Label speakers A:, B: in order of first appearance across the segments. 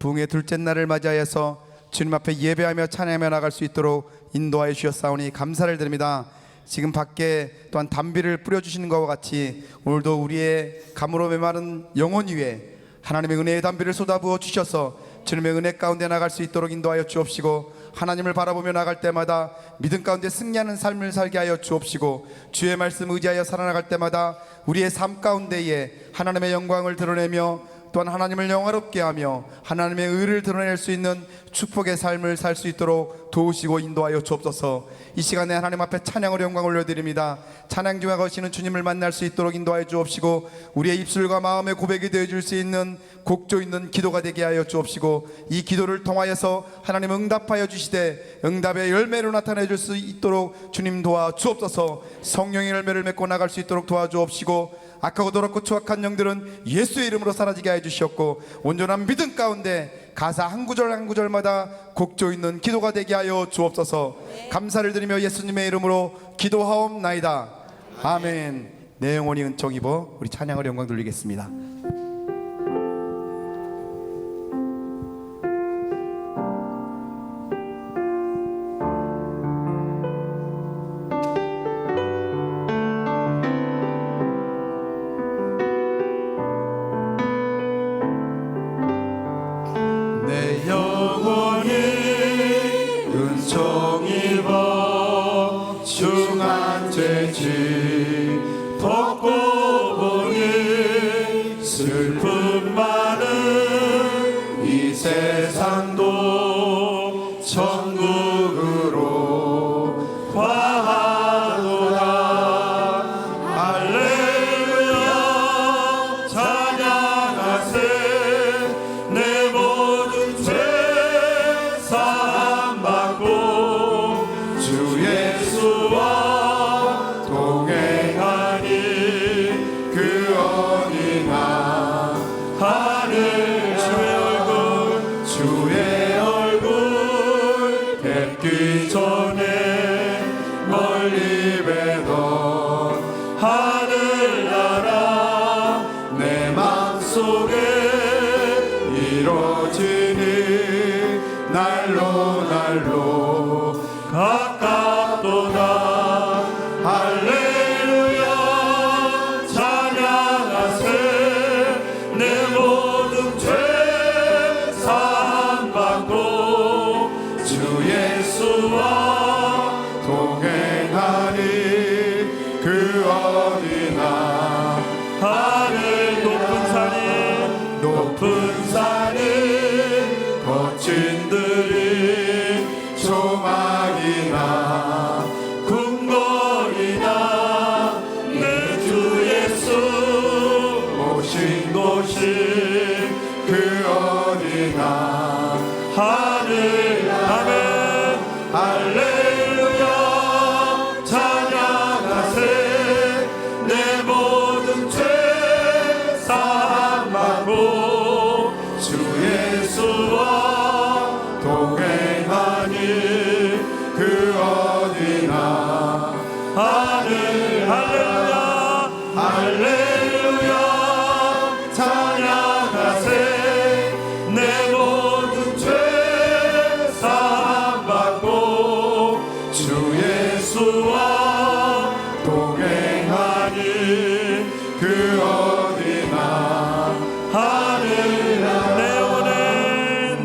A: 부흥의 둘째 날을 맞이하여서 주님 앞에 예배하며 찬양하며 나갈 수 있도록 인도하여 주셨사오니 감사를 드립니다. 지금 밖에 또한 담비를 뿌려주시는 것과 같이 오늘도 우리의 감으로 메마른 영혼 위에 하나님의 은혜의 담비를 쏟아부어 주셔서 주님의 은혜 가운데 나갈 수 있도록 인도하여 주옵시고, 하나님을 바라보며 나갈 때마다 믿음 가운데 승리하는 삶을 살게 하여 주옵시고, 주의 말씀 의지하여 살아나갈 때마다 우리의 삶 가운데에 하나님의 영광을 드러내며 또한 하나님을 영화롭게 하며 하나님의 의를 드러낼 수 있는 축복의 삶을 살 수 있도록 도우시고 인도하여 주옵소서. 이 시간에 하나님 앞에 찬양으로 영광을 올려드립니다. 찬양 중에 거시는 주님을 만날 수 있도록 인도하여 주옵시고, 우리의 입술과 마음의 고백이 되어줄 수 있는 곡조 있는 기도가 되게 하여 주옵시고, 이 기도를 통하여서 하나님 응답하여 주시되 응답의 열매로 나타내 줄 수 있도록 주님 도와 주옵소서. 성령의 열매를 맺고 나갈 수 있도록 도와주옵시고, 악하고 더럽고 추악한 영들은 예수의 이름으로 사라지게 하여 주시옵고, 온전한 믿음 가운데 가사 한 구절 한 구절마다 곡조 있는 기도가 되게 하여 주옵소서. 감사를 드리며 예수님의 이름으로 기도하옵나이다. 아멘. 내 영혼이 은총 입어 우리 찬양을 영광 돌리겠습니다.
B: 내 영혼이 은총 입어 중한 죄지 덮고 보니 슬픔 많은 이 세상도 천국으로 화하도다. 할렐루야 찬양하세. 내 모든 죄 사함받고 주 예수와 동행하니 그 어디나 하늘 주의 얼굴 뵙기 전에 멀리 뵈던 하늘나라 내 맘속에 이루어지니 날로 가깝도다. 할렐루야 찬양하세. 내 모든 죄 사함받고 주 예수와 동행하니 그 어디나 하늘 높은 산이 거친 들이 조막이나 궁궐이나 내 주 예수 오신 곳이 그 어디나 하늘. 아멘. 할렐루야 찬양하세. 내 모든 죄 사함받고 주 예수와 동행하니 그 어디나 하늘. 할렐루야 할렐루야 찬양하세. 내 모든 죄 사함받고 주 예수와 동행하니 그 어디나 하늘. 내 영혼에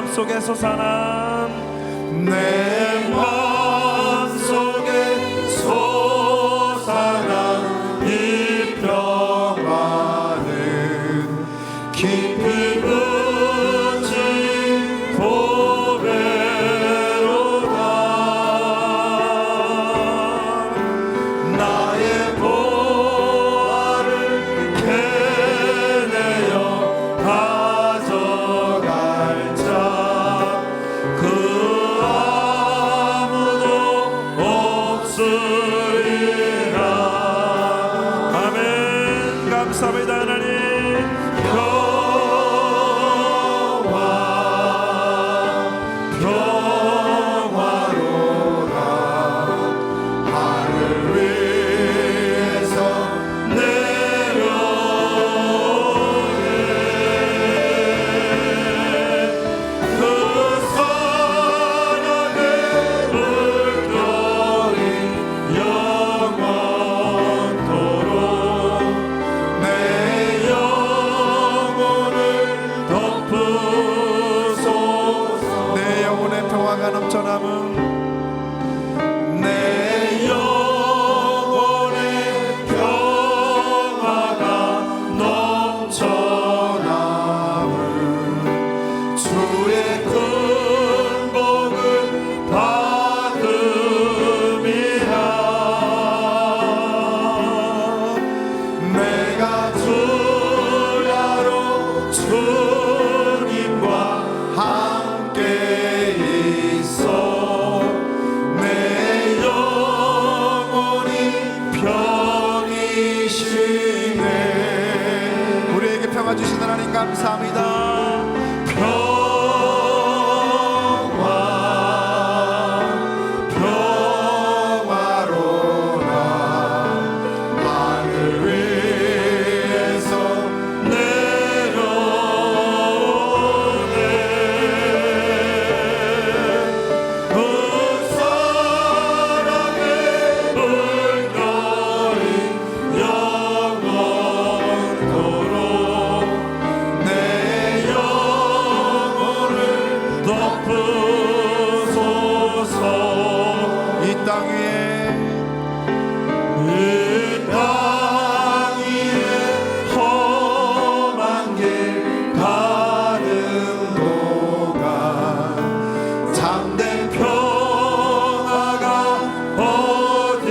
B: 마음속에 솟아난
C: 내 마음속에 솟아난 이 평화는 깊이 묻힌 보배로다. 나의 보화를 캐내어 가져갈 자 그 아무도 없으리라.
B: 아멘. 감사합니다 하나님.
C: 평화로라. 하늘 위에서 내려오네. 그 사랑의 물결이 영원토록 내 영혼을 덮으소서.
A: 내 영혼의 평화가 넘쳐남은
C: 내 영혼의 평화가 넘쳐남은 주의 큰 복을 받음이라. 내가 주야로 주님과 함께 있어 내 영혼이 편히 쉬네.
A: 우리에게 평화 주신 하나님 감사합니다.
C: 평화로라. 하늘 위에서 내려오네. 그 사랑의 물결이 영원토록 내 영혼을 덮으소서.
A: 이 땅 위에
C: 이 땅 위에 험한 길 가는 동안 참된 평화가 어디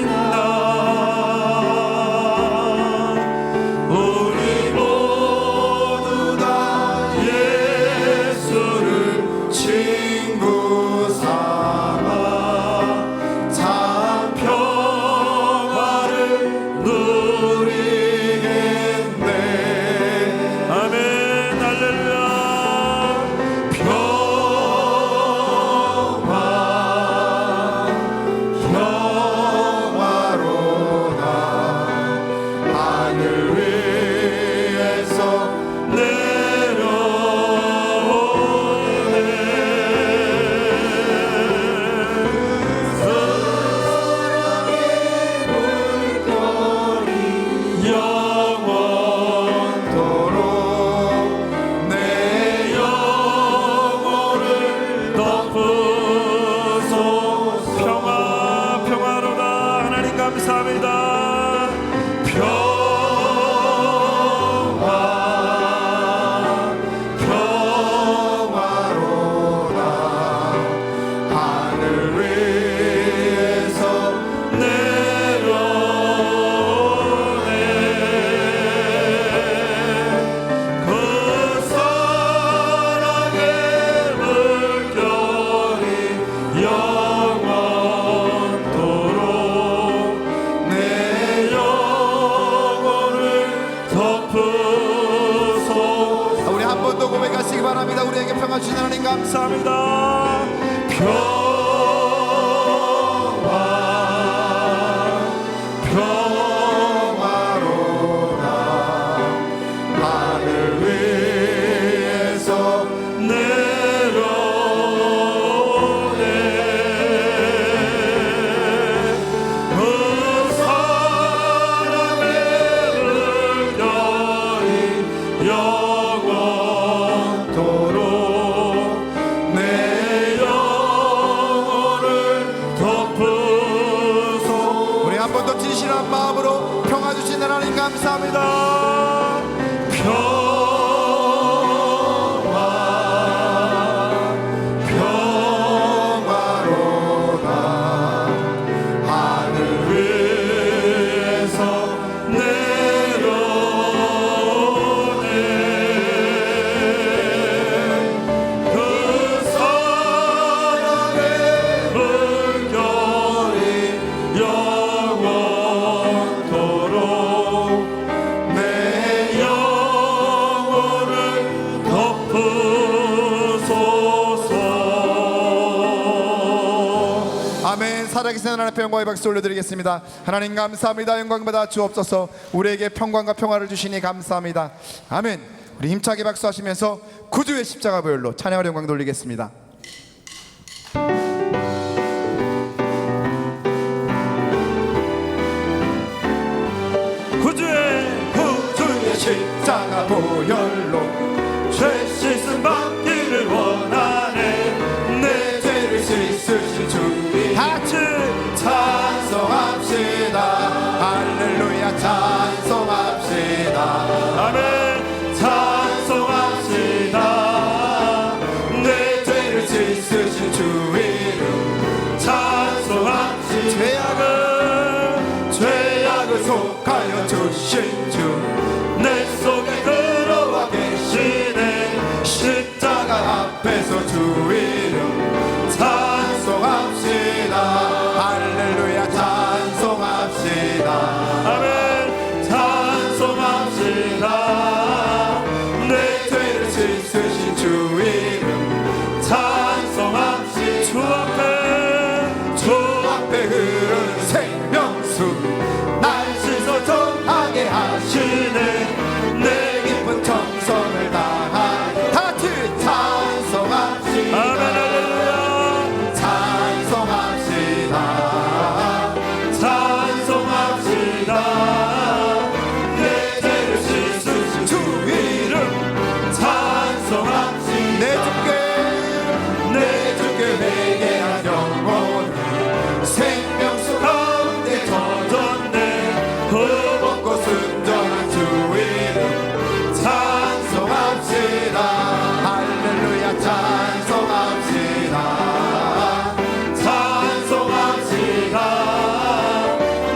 C: 있나. 우리 모두 다 예수를 친구 삼아 참 평화를 누리겠네.
B: 아멘. 할렐루야.
C: 평화로다. 하늘 위에서 내려오네. 사랑의 물결이 영원토록 내 영혼을 덮으소서.
B: 평화로다 하나님 감사합니다.
C: 평화로라. 하늘 위에서 내려오네. 그 사랑의 물결이 영원토록 내 영혼을 덮으소서.
A: 우리 한 번 더 고백하시기 바랍니다. 우리에게 평화 주신 하나님 감사합니다.
C: 평화로라. 하늘 위에서 내려오네. 그 사랑의 물결이 영원토록
A: 살아계신 하나님 앞에 영광의 박수 올려드리겠습니다. 하나님 감사합니다. 영광받아 주옵소서. 우리에게 평강과 평화를 주시니 감사합니다. 아멘. 우리 힘차게 박수하시면서 구주의 십자가 보혈로 찬양을 영광 돌리겠습니다.
B: 구주의
C: 십자가 보혈로
B: 죄 씻음 받기를 원하네.
C: 내 죄를 씻으신 주님
A: 같이
C: 찬송합시다. 할렐루야 찬송합시다.
B: 아멘. 찬송합시다.
C: 내 죄를 씻으신 주 이름
B: 찬송합시다.
C: 죄악을 속하여 주신 주
B: 내 속에 들어와 계시네.
C: 십자가 앞에서 주 이름 찬송합시다. 할렐루야 찬송합시다.
B: 아멘. 찬송합시다.
C: 내 죄를 씻으신 주 이름 찬송합시다. 주 앞에 흐르는 생명수 날 씻어 정하게 하시네. 내 깊은 정성을 다하여
A: 같이
C: 찬송합시다.
B: 아멘. 할렐루야.
C: 찬송합시다.
B: 찬송합시다.
C: 내 죄를 씻으신 주 이름 찬송합시다. 내 주께 회개한 영혼 생명수 가운데
B: 젖었네.
C: 먹고 순전한 주 이름 찬송합시다. 할렐루야 찬송합시다. 찬송합시다.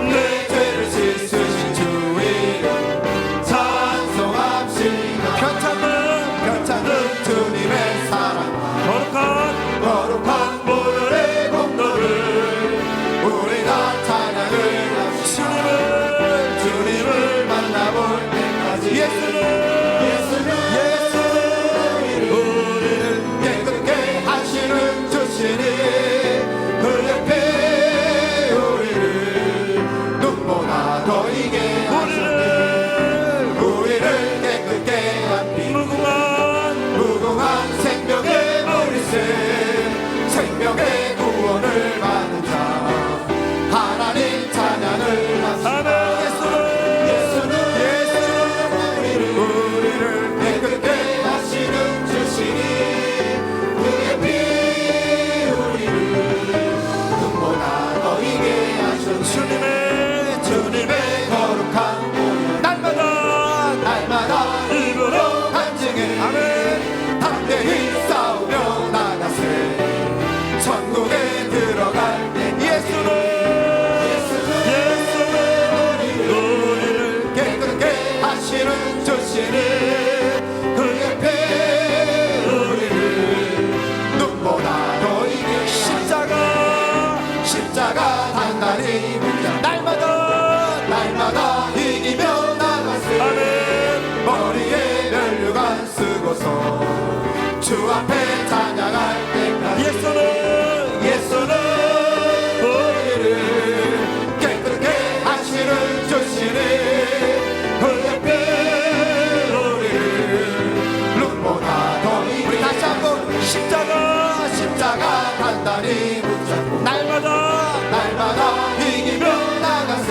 C: 내 죄를 씻으신 주 이름 찬송합시다. 편찮는 주님의 사랑 거룩한 보혈의 공로를 우리 다 찬양을 합시다. 주님을 만나볼 때까지 예수는 우리를 깨끗게 하시는 주시니 그 옆에 우리를 눈보다 더 이게 하시니 우리를 깨끗게 한 피 무궁한 생명의 머리새 생명의 구원을 받은 자 하나님 찬양을 합시다. 우리를 깨끗게 하시는 주시니 그의 피 우리를 눈보다 더 이게 하셨네. 주님의 거룩한 보혈 날마다 입으로 간증해 담대히 싸우며 나가세. 천국에 들어갈 때 예수는 우리를 깨끗게 하시는 주시니 그의 피 우리를 눈보다 더 이게 십자가 단단히 붙잡 날마다 이기며 나가세. 머리에 면류관 쓰고서 주 앞에 찬양할 때까지 예수는 우리를 깨끗게 하시는 주시니 그의 피 우리를 눈보다 더 이기. 우리 다시 한번 십자가 단단히 붙잡고 날마다 이기며 나가세.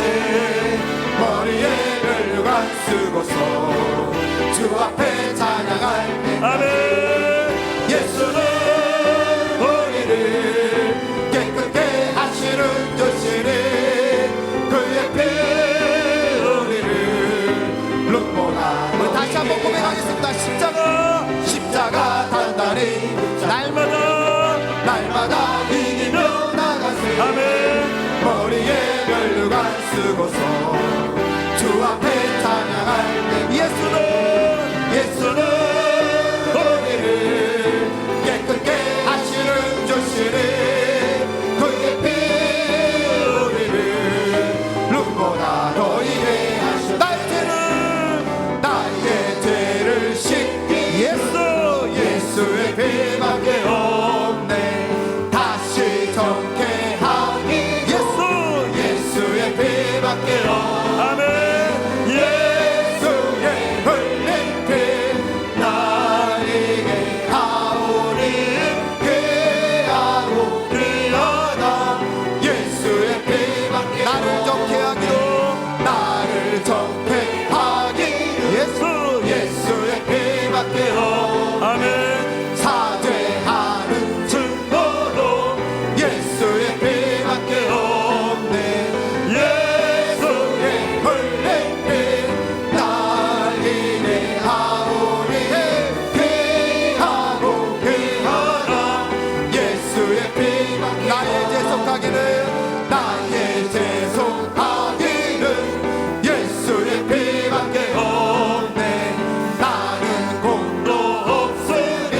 C: 머리에 면류관 쓰고서 주 앞에 찬양할 때
B: 아멘.
C: 예수는 우리를 깨끗게 하시는 주시니 그의 피 우리를 눈보다 우리 다시 한번 고백하겠습니다. 십자가 단단히 날마다 이기며 나가세.
B: 아멘.
C: 머리에 면류관 쓰고서 주 앞에 찬양할 때 예수는 피밖에 없네
B: 아멘.
C: 사죄하는 증거로 예수의 피밖에 없네 예수의 흘린 피 날리네 아무리 피하고 피하라 예수의 피밖에 나의 죄속하기는 나의 죄속하기는 예수의 피밖에 없네 나는 공도 없으니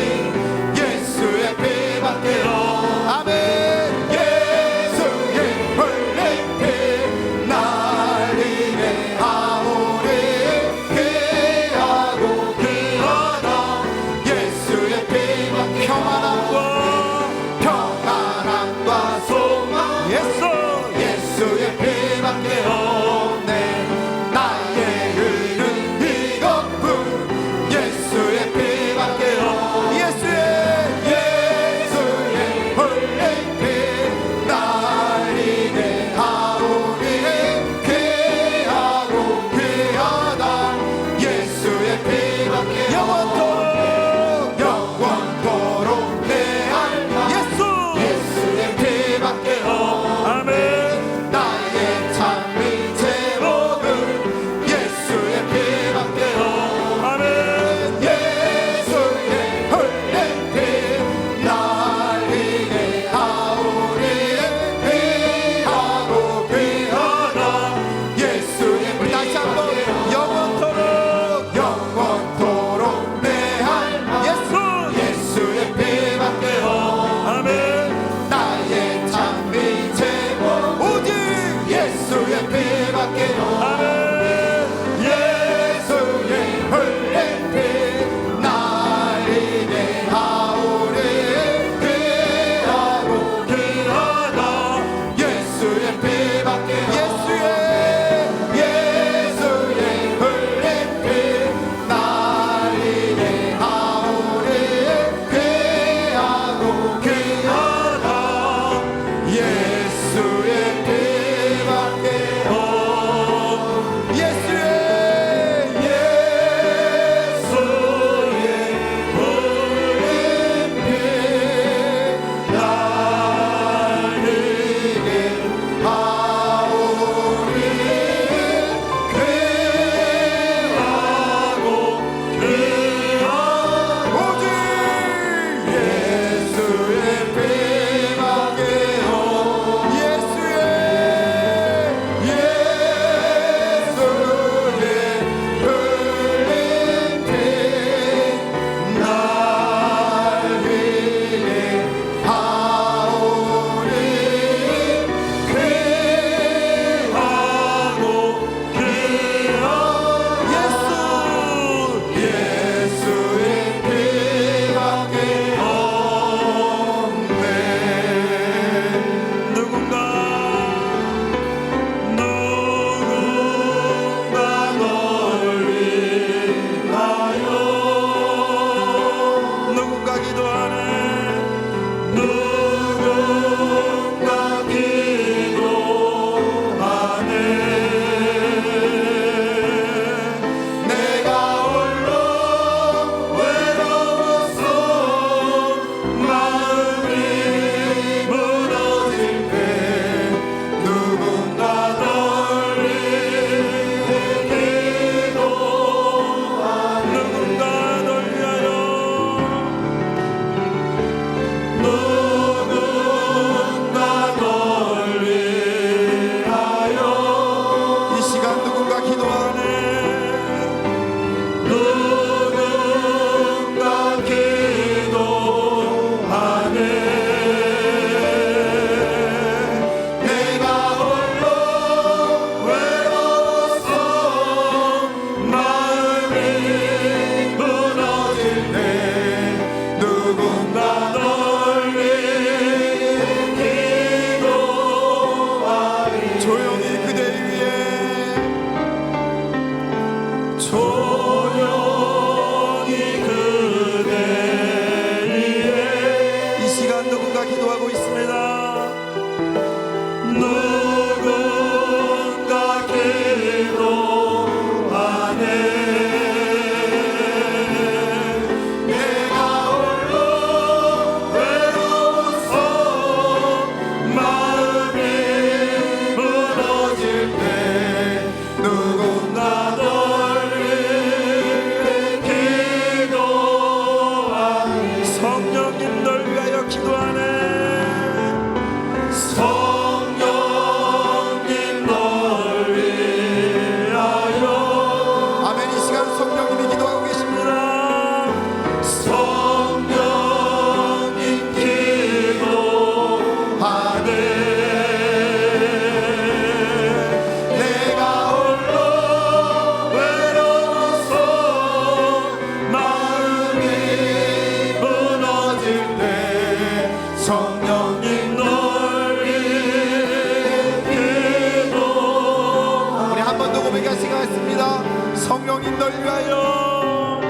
A: 성령님 널 위하여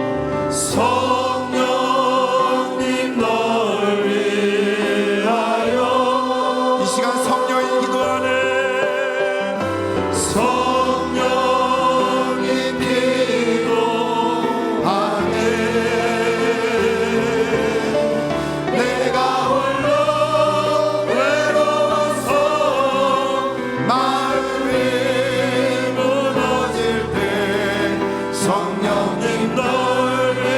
B: 성령님 널 위하여
A: 이 시간 성령의 기도하네
B: 성령님 기도하네 내가 홀로 외로워서
C: 마음이 무너질 때 성령님
B: 널 위해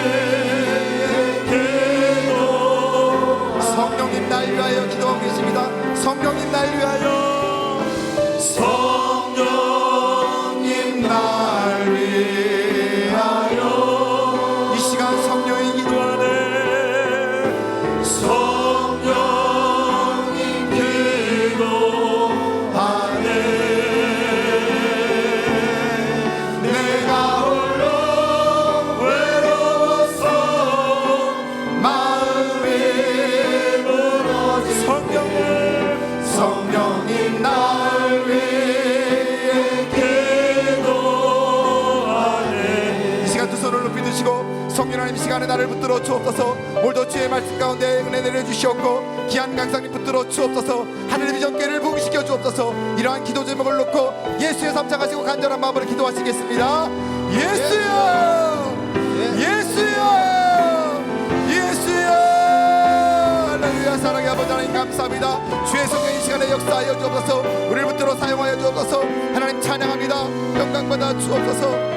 A: 성령님 날 위하여 기도하고 계십니다. 성령님 날 위하여
C: 성령님 날 위하여
A: 이 시간 성령의 기도하네
B: 성령님 기도하네 내가 홀로 외로워서
C: 마음이 무너질 성령님 날 위해
B: 기도하네
A: 이 시간 두 손을 높이 드시고 성령 하나님 이 시간에 나를 붙들어 주옵소서 오늘도 주의 말씀 가운데 은혜 내려주시옵고 귀한 강사님 붙들어 주옵소서 하늘의 비전계를 부흥시켜 주옵소서 이러한 기도 제목을 놓고 예수의 삼창하시고 간절한 마음으로 기도하시겠습니다. 예수여 예수여 예수여 할렐루야. 사랑의 아버지 하나님 감사합니다. 주의 성령 이 시간에 역사하여 주옵소서 우리를 붙들어 사용하여 주옵소서 하나님 찬양합니다. 영광 받아 주옵소서.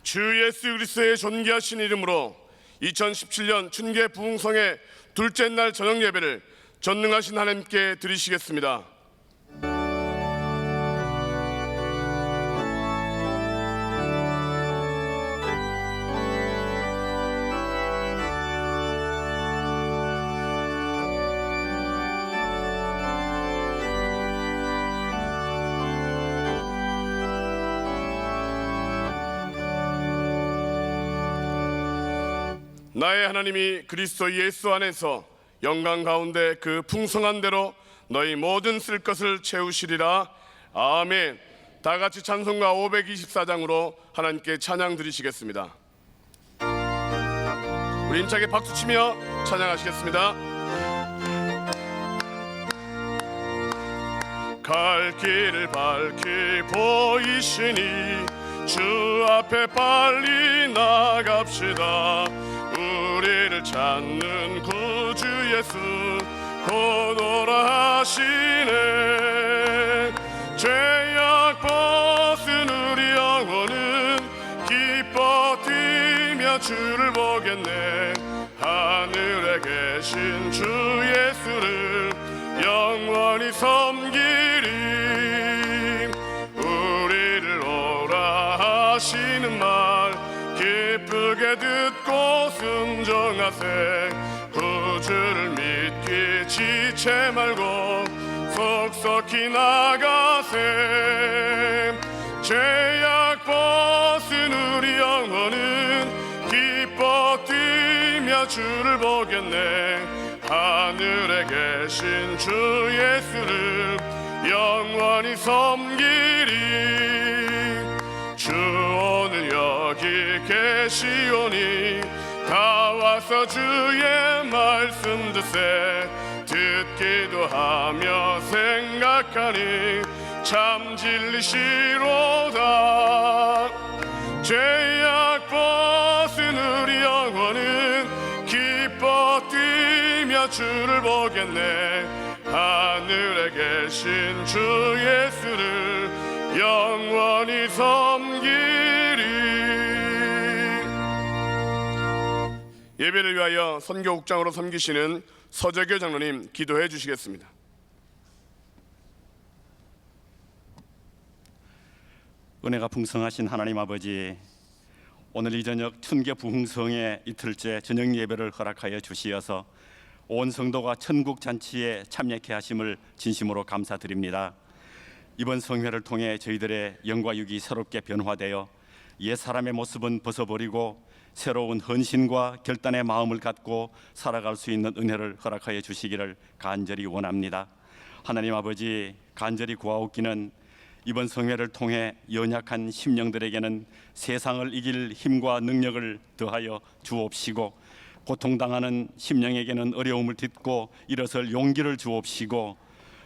D: 주 예수 그리스도의 존귀하신 이름으로 2017년 춘계 부흥성의 둘째 날 저녁 예배를 전능하신 하나님께 드리시겠습니다. 나의 하나님이 그리스도 예수 안에서 영광 가운데 그 풍성한 대로 너희 모든 쓸 것을 채우시리라. 아멘. 다 같이 찬송가 524장으로 하나님께 찬양 드리시겠습니다. 우리 힘차게 박수치며 찬양하시겠습니다. 갈 길을 밝히 보이시니 주 앞에 빨리 나갑시다. 우리를 찾는 구주 예수 곧 오라 하시네. 죄악 벗은 우리 영혼은 기뻐 뛰며 주를 보겠네. 하늘에 계신 주 예수를 영원히 섬기리. 우리를 오라 하시는 말 기쁘게 듣고 순종하세. 구주를 믿기 지체 말고 속속히 나가세. 죄악 벗은 우리 영혼은 기뻐 뛰며 주를 보겠네. 하늘에 계신 주 예수를 영원히 섬기리. 주 오늘 여기 계시오니 다 와서 주의 말씀 듣세. 듣기도 하며 생각하니 참 진리시로다. 죄악 벗은 우리 영혼은 기뻐 뛰며 주를 보겠네. 하늘에 계신 주 예수를 영원히 섬기리. 예배를 위하여 선교국장으로 섬기시는 서재교 장로님 기도해 주시겠습니다.
E: 은혜가 풍성하신 하나님 아버지, 오늘 이 저녁 춘계 부흥성의 이틀째 저녁 예배를 허락하여 주시어서 온 성도가 천국 잔치에 참여케 하심을 진심으로 감사드립니다. 이번 성회를 통해 저희들의 영과 육이 새롭게 변화되어 옛 사람의 모습은 벗어버리고 새로운 헌신과 결단의 마음을 갖고 살아갈 수 있는 은혜를 허락하여 주시기를 간절히 원합니다. 하나님 아버지, 간절히 구하옵기는 이번 성회를 통해 연약한 심령들에게는 세상을 이길 힘과 능력을 더하여 주옵시고, 고통당하는 심령에게는 어려움을 딛고 일어설 용기를 주옵시고,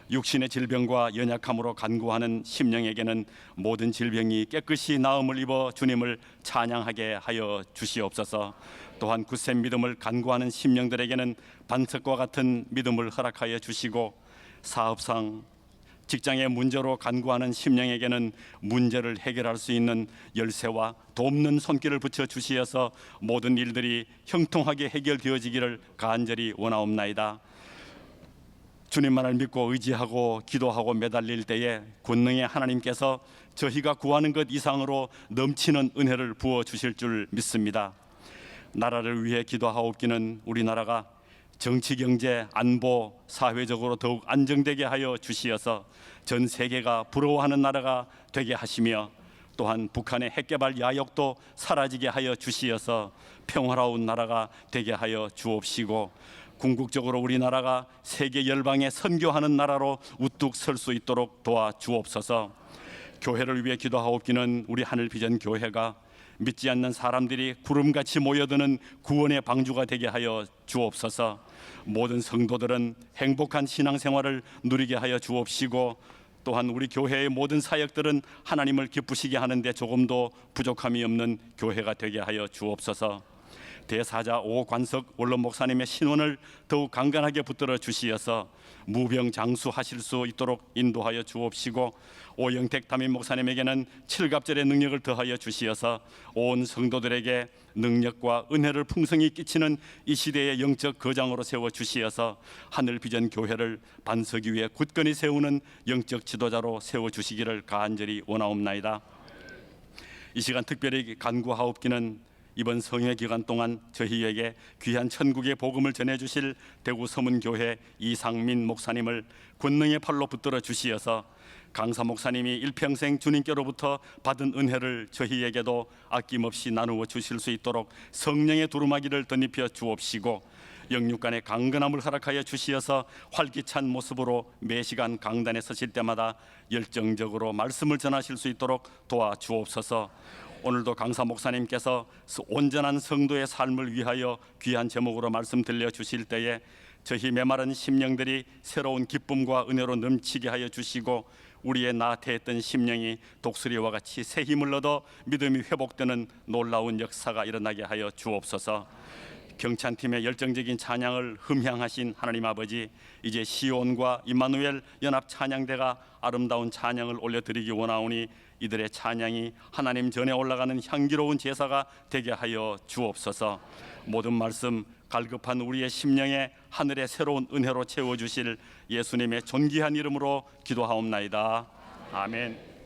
E: 육신의 질병과 연약함으로 간구하는 심령에게는 모든 질병이 깨끗이 나음을 입어 주님을 찬양하게 하여 주시옵소서. 또한 굳센 믿음을 간구하는 심령들에게는 반석과 같은 믿음을 허락하여 주시고, 사업상 직장의 문제로 간구하는 심령에게는 문제를 해결할 수 있는 열쇠와 돕는 손길을 붙여 주시어서 모든 일들이 형통하게 해결되어지기를 간절히 원하옵나이다. 주님만을 믿고 의지하고 기도하고 매달릴 때에 권능의 하나님께서 저희가 구하는 것 이상으로 넘치는 은혜를 부어 주실 줄 믿습니다. 나라를 위해 기도하옵기는 우리나라가 정치, 경제, 안보, 사회적으로 더욱 안정되게 하여 주시어서 전 세계가 부러워하는 나라가 되게 하시며, 또한 북한의 핵개발 야욕도 사라지게 하여 주시어서 평화로운 나라가 되게 하여 주옵시고, 궁극적으로 우리나라가 세계 열방에 선교하는 나라로 우뚝 설 수 있도록 도와 주옵소서. 교회를 위해 기도하옵기는 우리 하늘비전 교회가 믿지 않는 사람들이 구름같이 모여드는 구원의 방주가 되게 하여 주옵소서. 모든 성도들은 행복한 신앙생활을 누리게 하여 주옵시고, 또한 우리 교회의 모든 사역들은 하나님을 기쁘시게 하는데 조금도 부족함이 없는 교회가 되게 하여 주옵소서. 대사자 오관석 원로 목사님의 신원을 더욱 강건하게 붙들어 주시어서 무병장수하실 수 있도록 인도하여 주옵시고, 오영택 담임 목사님에게는 칠갑절의 능력을 더하여 주시어서 온 성도들에게 능력과 은혜를 풍성히 끼치는 이 시대의 영적 거장으로 세워 주시어서 하늘비전 교회를 반석 위에 굳건히 세우는 영적 지도자로 세워 주시기를 간절히 원하옵나이다. 이 시간 특별히 간구하옵기는 이번 성회 기간 동안 저희에게 귀한 천국의 복음을 전해주실 대구 서문교회 이상민 목사님을 권능의 팔로 붙들어 주시어서 강사 목사님이 일평생 주님께로부터 받은 은혜를 저희에게도 아낌없이 나누어 주실 수 있도록 성령의 두루마기를 덧입혀 주옵시고, 영육간의 강건함을 허락하여 주시어서 활기찬 모습으로 매 시간 강단에 서실 때마다 열정적으로 말씀을 전하실 수 있도록 도와주옵소서. 오늘도 강사 목사님께서 온전한 성도의 삶을 위하여 귀한 제목으로 말씀 들려주실 때에 저희 메마른 심령들이 새로운 기쁨과 은혜로 넘치게 하여 주시고, 우리의 나태했던 심령이 독수리와 같이 새 힘을 얻어 믿음이 회복되는 놀라운 역사가 일어나게 하여 주옵소서. 경찬팀의 열정적인 찬양을 흠향하신 하나님 아버지, 이제 시온과 임마누엘 연합 찬양대가 아름다운 찬양을 올려드리기 원하오니 이들의 찬양이 하나님 전에 올라가는 향기로운 제사가 되게 하여 주옵소서. 모든 말씀 갈급한 우리의 심령에 하늘의 새로운 은혜로 채워주실 예수님의 존귀한 이름으로 기도하옵나이다. 아멘.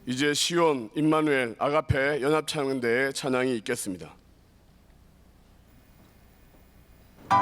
D: 이제 시온, 임마누엘, 아가페 연합찬양대의 찬양이 있겠습니다.
C: 그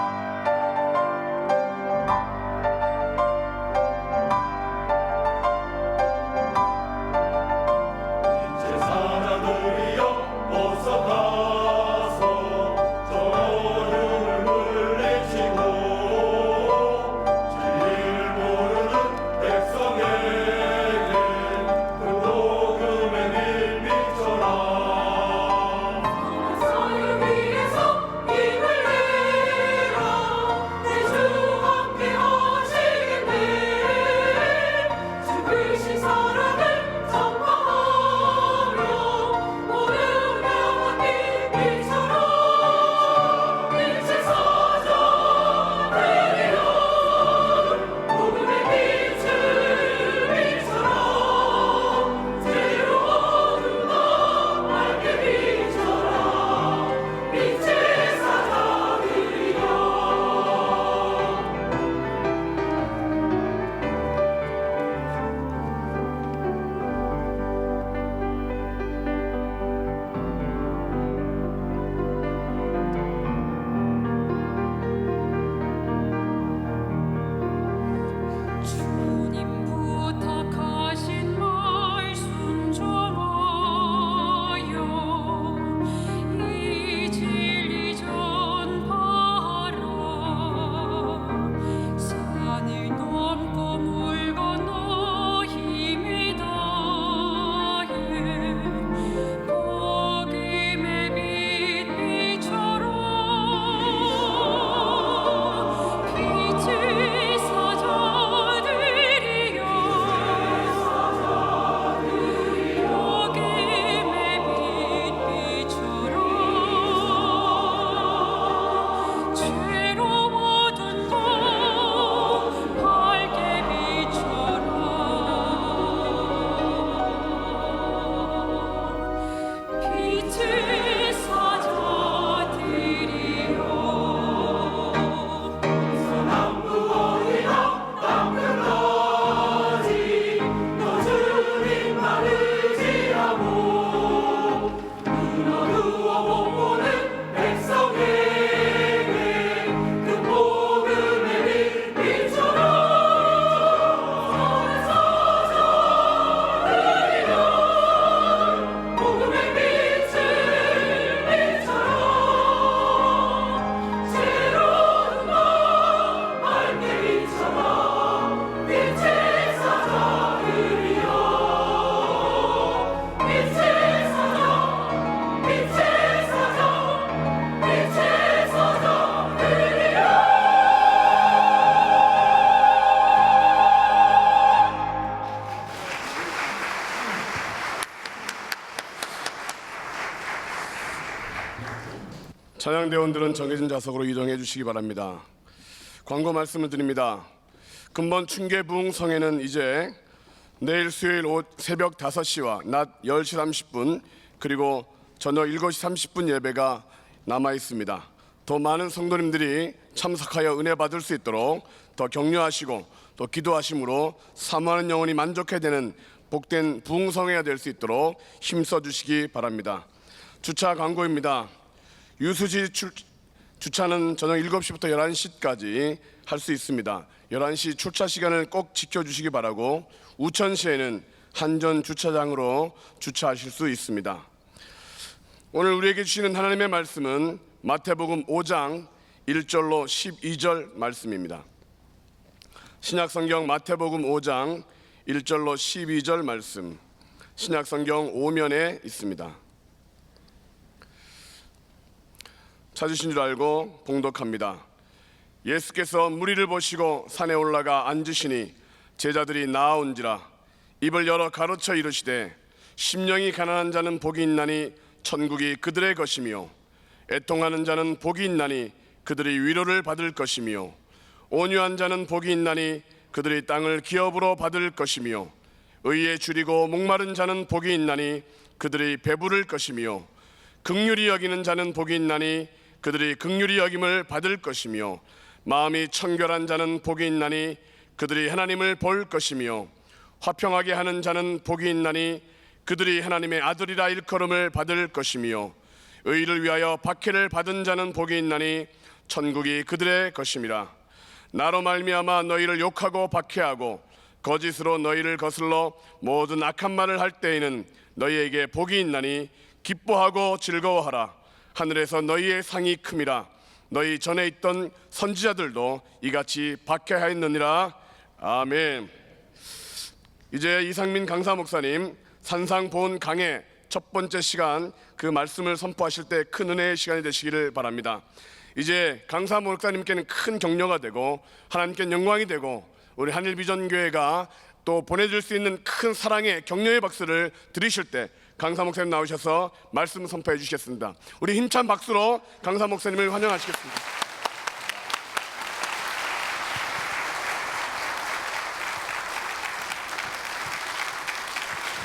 D: 찬양대원들은 정해진 좌석으로 이동해 주시기 바랍니다. 광고 말씀을 드립니다. 근본 춘계 부흥성에는 이제 내일 수요일 새벽 5시와 낮 10시 30분 그리고 저녁 7시 30분 예배가 남아 있습니다. 더 많은 성도님들이 참석하여 은혜 받을 수 있도록 더 격려하시고 또 기도하심으로 사모하는 영혼이 만족해야 되는 복된 부흥성회가 될 수 있도록 힘써 주시기 바랍니다. 주차 광고입니다. 유수지 주차는 저녁 7시부터 11시까지 할 수 있습니다. 11시 출차 시간을 꼭 지켜주시기 바라고 우천시에는 한전 주차장으로 주차하실 수 있습니다. 오늘 우리에게 주시는 하나님의 말씀은 마태복음 5장 1절로 12절 말씀입니다. 신약성경 마태복음 5장 1절로 12절 말씀, 신약성경 5면에 있습니다. 찾으신 줄 알고 봉독합니다. 예수께서 무리를 보시고 산에 올라가 앉으시니 제자들이 나아온지라 입을 열어 가르쳐 이르시되 심령이 가난한 자는 복이 있나니 천국이 그들의 것이며 애통하는 자는 복이 있나니 그들이 위로를 받을 것이며 온유한 자는 복이 있나니 그들이 땅을 기업으로 받을 것이며 의에 줄이고 목마른 자는 복이 있나니 그들이 배부를 것이며 긍휼히 여기는 자는 복이 있나니 그들이 긍휼히 여김을 받을 것이며 마음이 청결한 자는 복이 있나니 그들이 하나님을 볼 것이며 화평하게 하는 자는 복이 있나니 그들이 하나님의 아들이라 일컬음을 받을 것이며 의를 위하여 박해를 받은 자는 복이 있나니 천국이 그들의 것임이라. 나로 말미암아 너희를 욕하고 박해하고 거짓으로 너희를 거슬러 모든 악한 말을 할 때에는 너희에게 복이 있나니 기뻐하고 즐거워하라. 하늘에서 너희의 상이 큼이라. 너희 전에 있던 선지자들도 이같이 박해하였느니라. 아멘. 이제 이상민 강사 목사님 산상보훈 강해 첫 번째 시간 그 말씀을 선포하실 때 큰 은혜의 시간이 되시기를 바랍니다. 이제 강사 목사님께는 큰 격려가 되고 하나님께 영광이 되고 우리 한일비전교회가 또 보내줄 수 있는 큰 사랑의 격려의 박수를 드리실 때 강사 목사님 나오셔서 말씀 선포해 주시겠습니다. 우리 힘찬 박수로 강사 목사님을 환영하시겠습니다.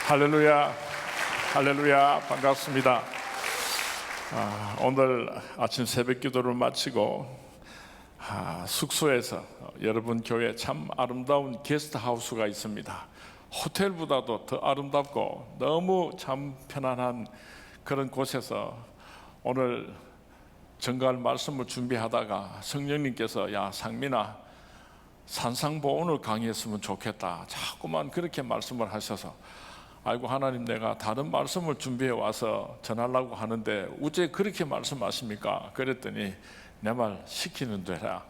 B: 할렐루야, 할렐루야, 반갑습니다. 오늘 아침 새벽 기도를 마치고 숙소에서 여러분 교회 참 아름다운 게스트하우스가 있습니다. 호텔보다도 더 아름답고 너무 참 편안한 그런 곳에서 오늘 전갈 말씀을 준비하다가 성령님께서 야 상민아 산상보훈을 강의했으면 좋겠다 자꾸만 그렇게 말씀을 하셔서 아이고 하나님 내가 다른 말씀을 준비해 와서 전하려고 하는데 어째 그렇게 말씀하십니까? 그랬더니 내 말 시키는 대로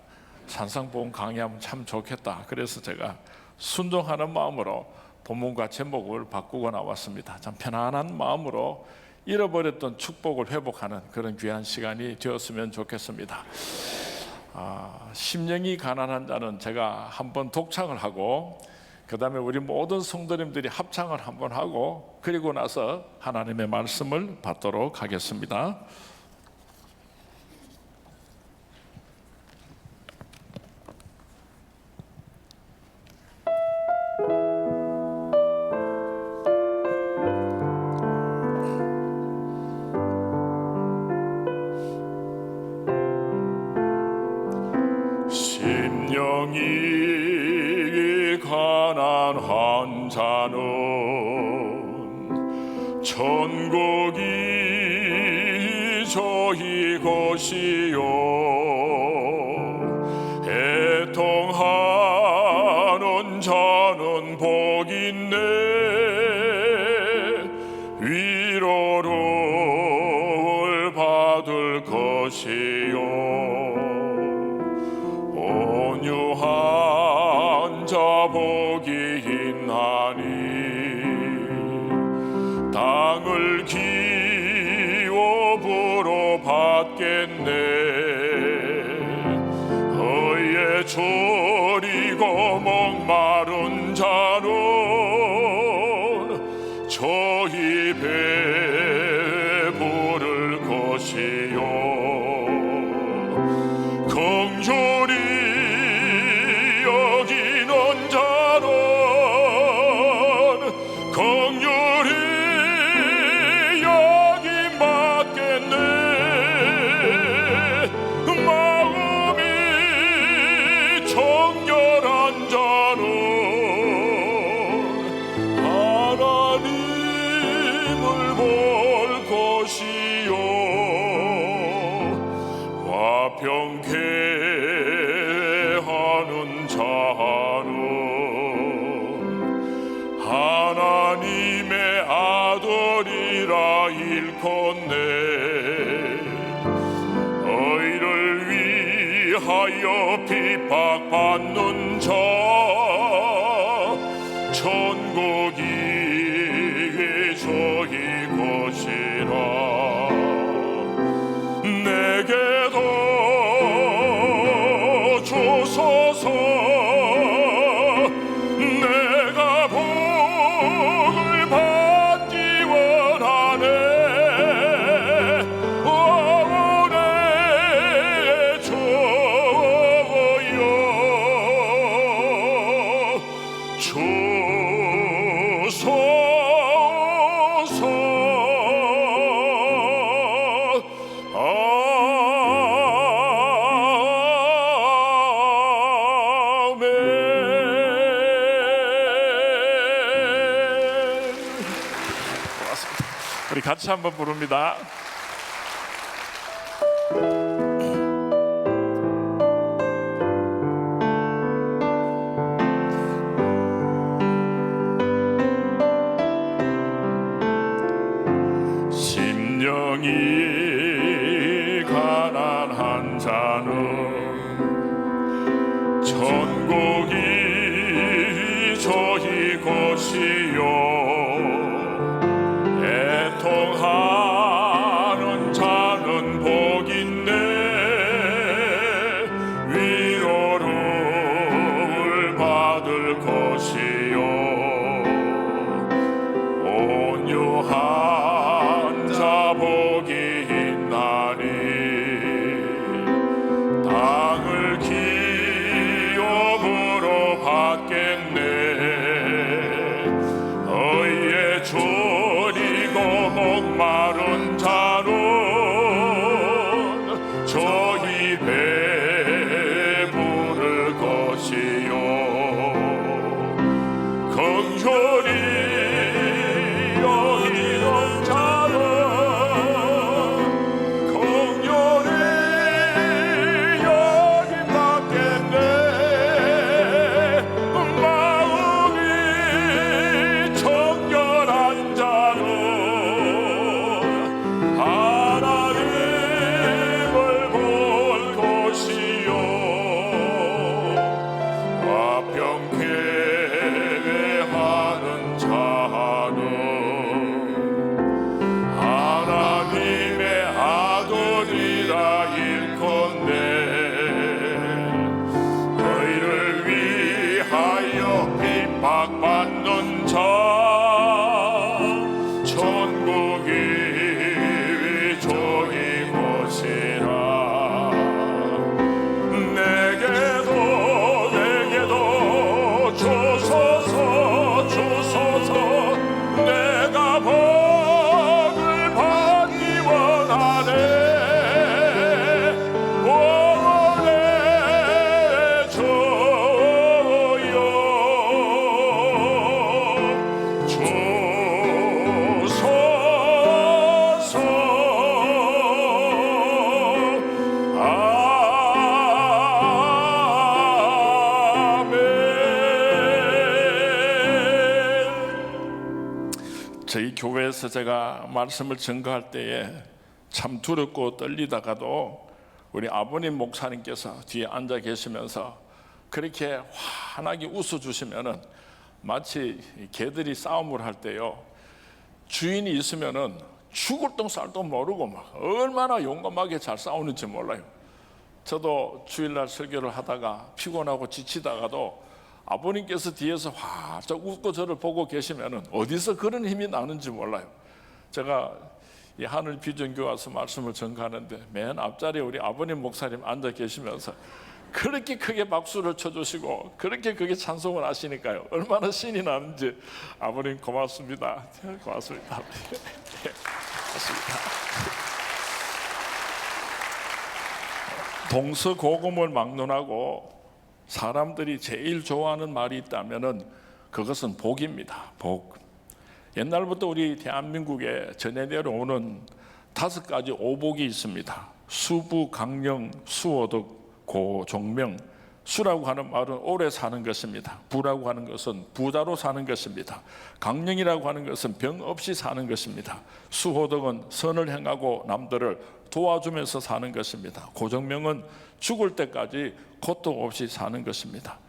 B: 산상보훈 강의하면 참 좋겠다. 그래서 제가 순종하는 마음으로 본문과 제목을 바꾸고 나왔습니다. 참 편안한 마음으로 잃어버렸던 축복을 회복하는 그런 귀한 시간이 되었으면 좋겠습니다. 심령이 가난한 자는 제가 한번 독창을 하고 그 다음에 우리 모든 성도님들이 합창을 한번 하고 그리고 나서 하나님의 말씀을 받도록 하겠습니다.
C: 심령이 가난한 자는 천국이 저희 것이요 애통하는 자는 복 있네 위로를 받을 것이요 온유한 자 복이 있나니 땅을 기업으로 받겠네 의에 졸이고 목마른 자는 저희 배부를 것이요 화평케 하는 자는 하나님의 아들이라 일컫네. 너희를 위하여 핍박받는 자 천국이 저희 것이라. 내게도 주소서. 내가 복을 받기 원하네. 오래 주여 주소서.
B: 우리 같이 한번 부릅니다.
C: 심령이 가난한 자는 천국이 저희 것이요. 애통하는 자는 복 있네. 위로를 받을 것이요. 온유한 자 복이 있나니 땅을 기업으로 받겠네. 너희의 졸이고 목마른 자는 저희 배부를 것이요. 긍휼히 여기는 자는 긍휼히 여김받겠네. 마음이 정결한 자는 하나님을 볼 것이요. 화평케 하는 자는 하나님의 아들이라 일컫네. 너희를 위하여 핍박받는 자 천국이 저희 것이라. 내게도 주소서. 내가 복을 받기 원하네. 오래 주여 주소서.
B: 저희 교회에서 제가 말씀을 증거할 때에 참 두렵고 떨리다가도 우리 아버님 목사님께서 뒤에 앉아 계시면서 그렇게 환하게 웃어주시면은 마치 개들이 싸움을 할 때요, 주인이 있으면은 죽을 똥 쌀도 모르고 막 얼마나 용감하게 잘 싸우는지 몰라요. 저도 주일날 설교를 하다가 피곤하고 지치다가도 아버님께서 뒤에서 활짝 웃고 저를 보고 계시면은 어디서 그런 힘이 나는지 몰라요. 제가 이 하늘 비전교회 와서 말씀을 전가하는데 맨 앞자리에 우리 아버님 목사님 앉아 계시면서 그렇게 크게 박수를 쳐주시고 그렇게 크게 찬송을 하시니까요, 얼마나 신이 나는지. 아버님 고맙습니다. 고맙습니다. 고맙습니다. 동서고금을 막론하고 사람들이 제일 좋아하는 말이 있다면은 그것은 복입니다. 복. 옛날부터 우리 대한민국에 전해 내려오는 5가지 오복이 있습니다. 수부, 강령, 수호덕, 고종명. 수라고 하는 말은 오래 사는 것입니다. 부라고 하는 것은 부자로 사는 것입니다. 강령이라고 하는 것은 병 없이 사는 것입니다. 수호덕은 선을 행하고 남들을 도와주면서 사는 것입니다. 고정명은 죽을 때까지 고통 없이 사는 것입니다.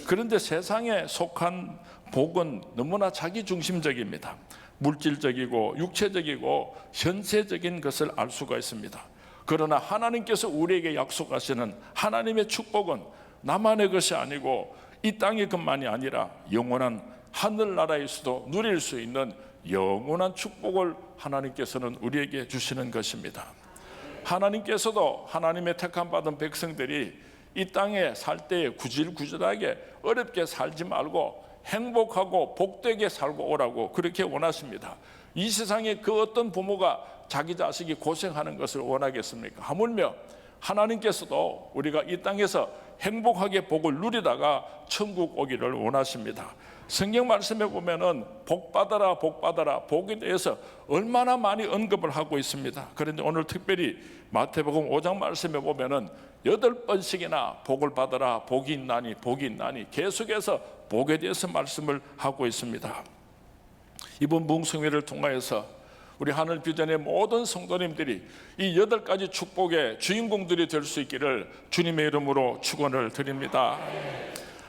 B: 그런데 세상에 속한 복은 너무나 자기중심적입니다. 물질적이고 육체적이고 현세적인 것을 알 수가 있습니다. 그러나 하나님께서 우리에게 약속하시는 하나님의 축복은 나만의 것이 아니고 이 땅의 것만이 아니라 영원한 하늘나라에서도 누릴 수 있는 영원한 축복을 하나님께서는 우리에게 주시는 것입니다. 하나님께서도 하나님의 택함 받은 백성들이 이 땅에 살 때에 구질구질하게 어렵게 살지 말고 행복하고 복되게 살고 오라고 그렇게 원하십니다. 이 세상에 그 어떤 부모가 자기 자식이 고생하는 것을 원하겠습니까? 하물며 하나님께서도 우리가 이 땅에서 행복하게 복을 누리다가 천국 오기를 원하십니다. 성경 말씀에 보면은 복 받아라 복 받아라 복에 대해서 얼마나 많이 언급을 하고 있습니다. 그런데 오늘 특별히 마태복음 5장 말씀에 보면은 8번씩이나 복을 받아라 복이 있나니 복이 있나니 계속해서 복에 대해서 말씀을 하고 있습니다. 이번 뭉성회를 통하여서 우리 하늘비전의 모든 성도님들이 이 8가지 축복의 주인공들이 될 수 있기를 주님의 이름으로 축원을 드립니다.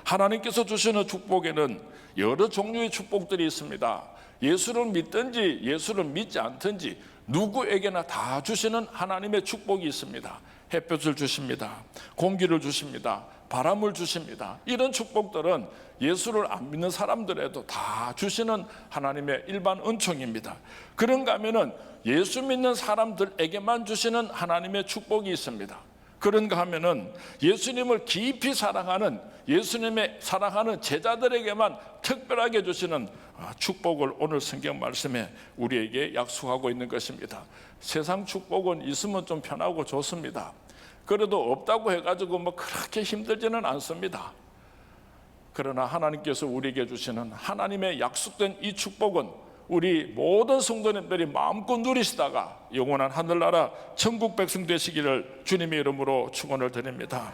B: 하나님께서 주시는 축복에는 여러 종류의 축복들이 있습니다. 예수를 믿든지 예수를 믿지 않든지 누구에게나 다 주시는 하나님의 축복이 있습니다. 햇볕을 주십니다. 공기를 주십니다. 바람을 주십니다. 이런 축복들은 예수를 안 믿는 사람들에도 다 주시는 하나님의 일반 은총입니다. 그런가 하면은 예수 믿는 사람들에게만 주시는 하나님의 축복이 있습니다. 그런가 하면은 예수님을 깊이 사랑하는 예수님의 사랑하는 제자들에게만 특별하게 주시는 축복을 오늘 성경 말씀에 우리에게 약속하고 있는 것입니다. 세상 축복은 있으면 좀 편하고 좋습니다. 그래도 없다고 해가지고 뭐 그렇게 힘들지는 않습니다. 그러나 하나님께서 우리에게 주시는 하나님의 약속된 이 축복은 우리 모든 성도님들이 마음껏 누리시다가 영원한 하늘나라 천국 백성 되시기를 주님의 이름으로 축원을 드립니다.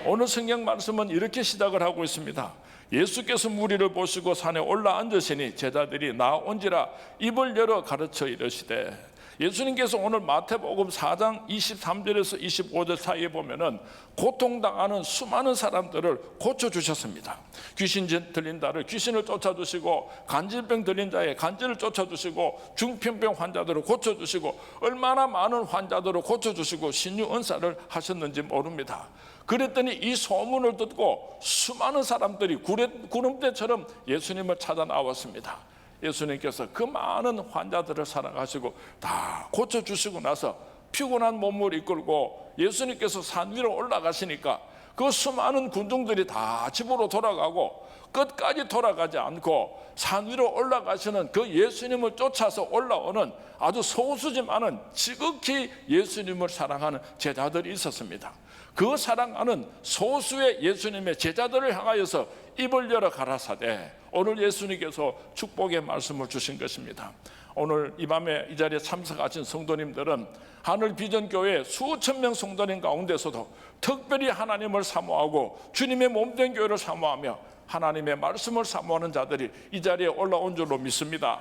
B: 오늘 성경 말씀은 이렇게 시작을 하고 있습니다. 예수께서 무리를 보시고 산에 올라앉으시니 제자들이 나온지라 입을 열어 가르쳐 이르시되, 예수님께서 오늘 마태복음 4장 23절에서 25절 사이에 보면은 고통당하는 수많은 사람들을 고쳐주셨습니다. 귀신 들린 자를 귀신을 쫓아주시고, 간질병 들린 자의 간질을 쫓아주시고, 중풍병 환자들을 고쳐주시고, 얼마나 많은 환자들을 고쳐주시고 신유 은사를 하셨는지 모릅니다. 그랬더니 이 소문을 듣고 수많은 사람들이 구름대처럼 예수님을 찾아 나왔습니다. 예수님께서 그 많은 환자들을 사랑하시고 다 고쳐주시고 나서 피곤한 몸을 이끌고 예수님께서 산 위로 올라가시니까 그 수많은 군중들이 다 집으로 돌아가고 끝까지 돌아가지 않고 산 위로 올라가시는 그 예수님을 쫓아서 올라오는 아주 소수지만은 지극히 예수님을 사랑하는 제자들이 있었습니다. 그 사랑하는 소수의 예수님의 제자들을 향하여서 입을 열어 가라사대 오늘 예수님께서 축복의 말씀을 주신 것입니다. 오늘 이 밤에 이 자리에 참석하신 성도님들은 하늘비전교회 수천 명 성도님 가운데서도 특별히 하나님을 사모하고 주님의 몸된 교회를 사모하며 하나님의 말씀을 사모하는 자들이 이 자리에 올라온 줄로 믿습니다.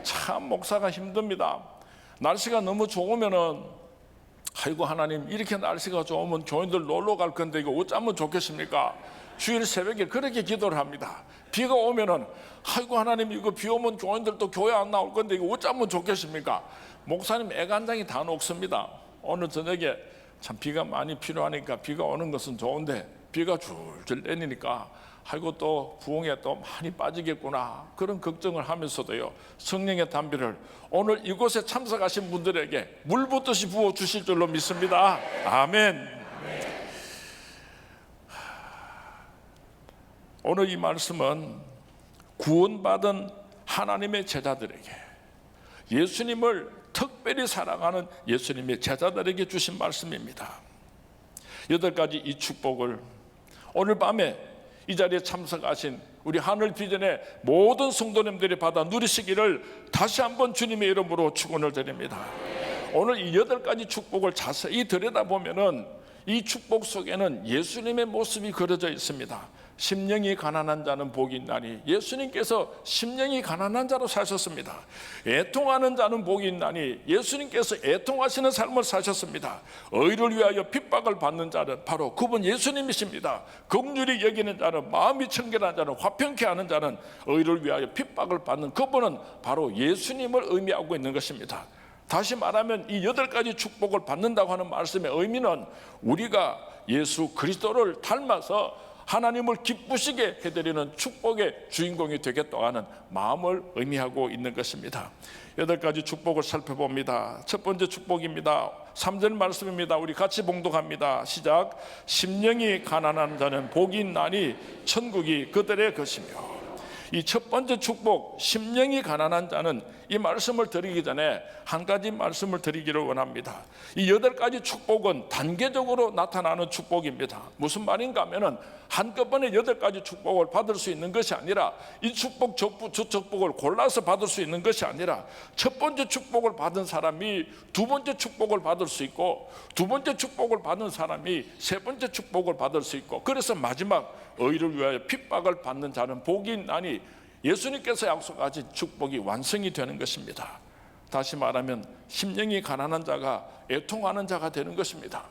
B: 참 목사가 힘듭니다. 날씨가 너무 좋으면은 아이고 하나님 이렇게 날씨가 좋으면 교인들 놀러 갈 건데 이거 어쩌면 좋겠습니까? 주일 새벽에 그렇게 기도를 합니다. 비가 오면은 아이고 하나님 이거 비 오면 교인들도 교회 안 나올 건데 이거 어쩌면 좋겠습니까? 목사님 애간장이 다 녹습니다. 오늘 저녁에 참 비가 많이 필요하니까 비가 오는 것은 좋은데 비가 줄줄 내리니까 아이고 또 부흥에 또 많이 빠지겠구나 그런 걱정을 하면서도요 성령의 담비를 오늘 이곳에 참석하신 분들에게 물 붓듯이 부어 주실 줄로 믿습니다. 아멘. 오늘 이 말씀은 구원받은 하나님의 제자들에게 예수님을 특별히 사랑하는 예수님의 제자들에게 주신 말씀입니다. 8가지 이 축복을 오늘 밤에 이 자리에 참석하신 우리 하늘비전의 모든 성도님들이 받아 누리시기를 다시 한번 주님의 이름으로 축원을 드립니다. 오늘 이 8가지 축복을 자세히 들여다보면은 이 축복 속에는 예수님의 모습이 그려져 있습니다. 심령이 가난한 자는 복이 있나니, 예수님께서 심령이 가난한 자로 사셨습니다. 애통하는 자는 복이 있나니, 예수님께서 애통하시는 삶을 사셨습니다. 의를 위하여 핍박을 받는 자는 바로 그분 예수님이십니다. 긍휼히 여기는 자는, 마음이 청결한 자는, 화평케 하는 자는, 의를 위하여 핍박을 받는 그분은 바로 예수님을 의미하고 있는 것입니다. 다시 말하면 이 8가지 축복을 받는다고 하는 말씀의 의미는 우리가 예수 그리스도를 닮아서 하나님을 기쁘시게 해드리는 축복의 주인공이 되겠다고 하는 마음을 의미하고 있는 것입니다. 8가지 축복을 살펴봅니다. 첫 번째 축복입니다. 3절 말씀입니다. 우리 같이 봉독합니다. 시작. 심령이 가난한 자는 복이 있나니 천국이 그들의 것이며. 이 첫 번째 축복, 심령이 가난한 자는, 이 말씀을 드리기 전에 한 가지 말씀을 드리기를 원합니다. 이 8가지 축복은 단계적으로 나타나는 축복입니다. 무슨 말인가 하면은 한꺼번에 8가지 축복을 받을 수 있는 것이 아니라, 이 축복 저 축복을 골라서 받을 수 있는 것이 아니라, 첫 번째 축복을 받은 사람이 두 번째 축복을 받을 수 있고, 두 번째 축복을 받은 사람이 세 번째 축복을 받을 수 있고, 그래서 마지막 의를 위하여 핍박을 받는 자는 복이 있나니, 예수님께서 약속하신 축복이 완성이 되는 것입니다. 다시 말하면 심령이 가난한 자가 애통하는 자가 되는 것입니다.